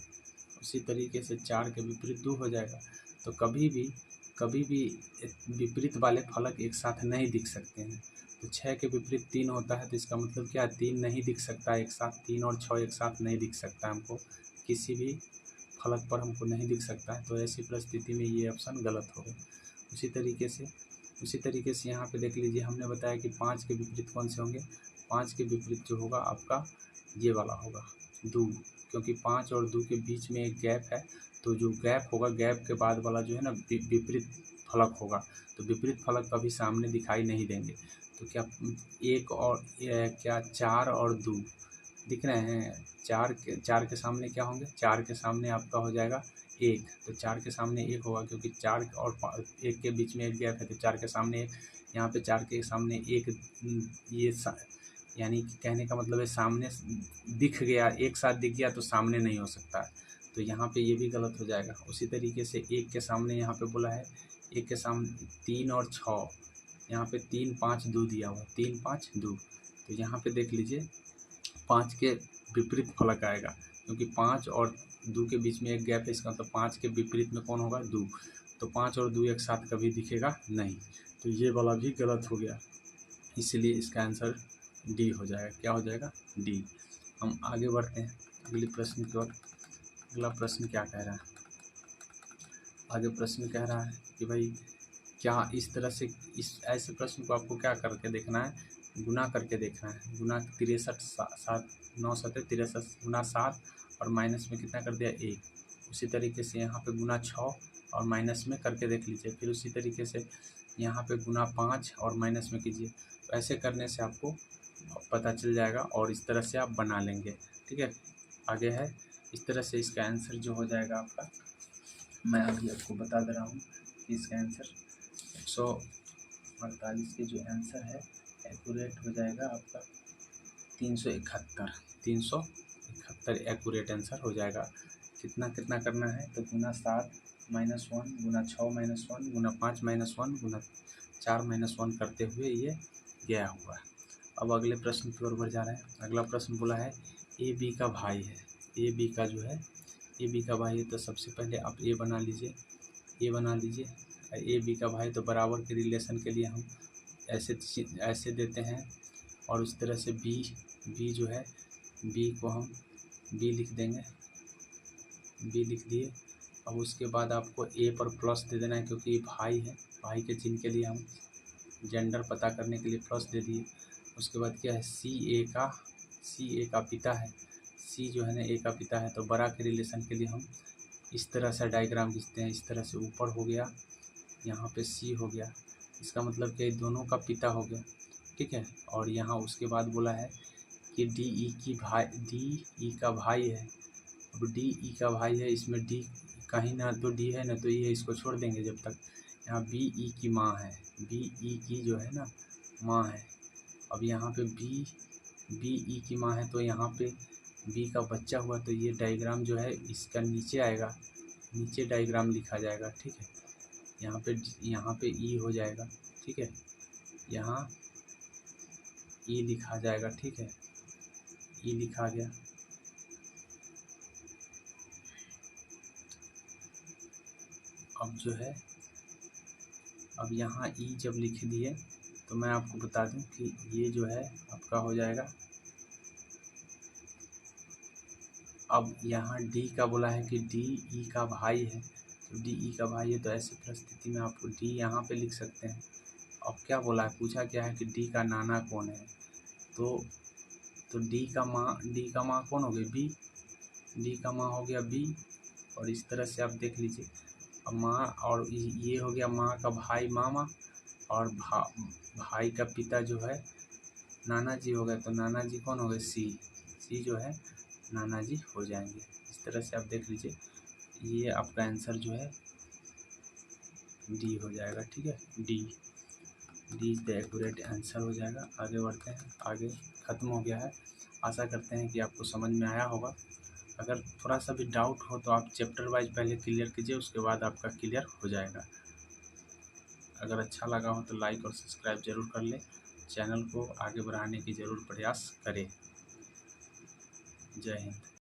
उसी तरीके से 4 के विपरीत 2 हो जाएगा। तो कभी भी विपरीत वाले फलक एक साथ नहीं दिख सकते हैं। तो 6 के विपरीत 3 होता है, तो इसका मतलब क्या, 3 नहीं दिख सकता एक साथ। 3 और 6 एक साथ नहीं दिख सकता हमको, किसी भी फलक पर हमको नहीं दिख सकता है। तो ऐसी परिस्थिति में ये ऑप्शन गलत होगा। उसी तरीके से यहाँ पे देख लीजिए, हमने बताया कि 5 के विपरीत कौन से होंगे। 5 के विपरीत जो होगा आपका ये वाला होगा, 2, क्योंकि 5 और 2 के बीच में एक गैप है। तो जो गैप होगा, गैप के बाद वाला जो है ना विपरीत फलक होगा। तो विपरीत फलक कभी सामने दिखाई नहीं देंगे। तो क्या 4 और 2 दिख रहे हैं। 4 के सामने क्या होंगे, 4 के सामने आपका हो जाएगा 1। तो 4 के सामने 1 होगा, क्योंकि 4 और 1 के बीच में एक गैप है। तो 4 के सामने 1, यहाँ पे 4 के सामने 1, ये यानी कि कहने का मतलब है सामने दिख गया, एक साथ दिख गया तो सामने नहीं हो सकता है। तो यहाँ पे ये भी गलत हो जाएगा। उसी तरीके से 1 के सामने यहाँ पे बोला है, 1 के सामने 3 और 6, यहाँ पे 3, 5, 2 दिया हुआ, 3, 5, 2। तो यहाँ पे देख लीजिए 5 के विपरीत फलक आएगा, क्योंकि 5 और 2 के बीच में एक गैप है। इसका मतलब 5 के विपरीत में कौन होगा, 2। तो 5 और 2 एक साथ कभी दिखेगा नहीं। तो ये वाला भी गलत हो गया, इसलिए इसका आंसर डी हो जाएगा। क्या हो जाएगा, डी। हम आगे बढ़ते हैं अगले प्रश्न की ओर। अगला प्रश्न क्या कह रहा है, आगे प्रश्न कह रहा है कि भाई क्या इस तरह से, इस ऐसे प्रश्न को आपको क्या करके देखना है, गुना करके देखना है। गुना 63 9 7 63 गुना 7 और माइनस में कितना कर दिया, 1। उसी तरीके से यहाँ पे गुना 6 और माइनस में करके देख लीजिए। फिर उसी तरीके से यहाँ पे गुना 5 और माइनस में कीजिए। तो ऐसे करने से आपको पता चल जाएगा और इस तरह से आप बना लेंगे। ठीक है, आगे है इस तरह से इसका आंसर जो हो जाएगा आपका, मैं अभी आपको बता दे रहा हूँ कि इसका आंसर 148 के जो आंसर है एक्यूरेट हो जाएगा आपका 371 एक्यूरेट आंसर हो जाएगा। कितना करना है, तो गुना 7 -1 गुना 6 -1 गुना 5 -1 गुना 4 -1 करते हुए ये गया हुआ है। अब अगले प्रश्न की ओर बढ़ जा रहे हैं। अगला प्रश्न बोला है ए बी का भाई है। ए बी का जो है, ए बी का भाई है, तो सबसे पहले आप ए बना लीजिए। ए बी का भाई, तो बराबर के रिलेशन के लिए हम ऐसे देते हैं। और उस तरह से बी जो है, बी को हम बी लिख देंगे, बी लिख दिए। अब उसके बाद आपको ए पर प्लस दे देना है, क्योंकि ये भाई है। भाई के चिन्ह के लिए हम जेंडर पता करने के लिए प्लस दे दिए। उसके बाद क्या है, सी ए का पिता है। सी जो है ना ए का पिता है, तो बड़ा के रिलेशन के लिए हम इस तरह से डायग्राम खींचते हैं। इस तरह से ऊपर हो गया, यहाँ पे सी हो गया, इसका मतलब कि दोनों का पिता हो गया। ठीक है, और यहाँ उसके बाद बोला है कि डी ई का भाई है। अब डी ई का भाई है, इसमें डी कहीं ना तो डी है ना तो ये, इसको छोड़ देंगे जब तक। यहाँ बी ई की माँ है, बी ई की जो है ना माँ है। अब यहाँ पे बी ई की माँ है, तो यहाँ पे बी का बच्चा हुआ, तो ये डायग्राम जो है इसका नीचे आएगा, नीचे डायग्राम लिखा जाएगा। ठीक है, यहाँ पे ई हो जाएगा। ठीक है, यहाँ ई लिखा जाएगा। ठीक है, ई लिखा गया। अब जो है, अब यहाँ ई जब लिख दिए तो मैं आपको बता दूं कि ये जो है आपका हो जाएगा। अब यहाँ डी का बोला है कि डी ई का भाई है, तो डी ई का भाई है, तो ऐसी परिस्थिति में आप डी यहाँ पे लिख सकते हैं। अब क्या बोला है, पूछा क्या है कि डी का नाना कौन है, तो डी का माँ कौन हो गई, बी। डी का माँ हो गया बी, और इस तरह से आप देख लीजिए। अब माँ और ये हो गया माँ का भाई मामा, और भाई का पिता जो है नाना जी हो गए, तो नाना जी कौन हो गए, सी जो है नाना जी हो जाएंगे। इस तरह से आप देख लीजिए, ये आपका आंसर जो है डी हो जाएगा। ठीक है, D is the accurate answer हो जाएगा। आगे बढ़ते हैं, आगे ख़त्म हो गया है। आशा करते हैं कि आपको समझ में आया होगा। अगर थोड़ा सा भी डाउट हो तो आप चैप्टर वाइज पहले क्लियर कीजिए, उसके बाद आपका क्लियर हो जाएगा। अगर अच्छा लगा हो तो लाइक और सब्सक्राइब ज़रूर कर लें। चैनल को आगे बढ़ाने की ज़रूर प्रयास करें। जय हिंद।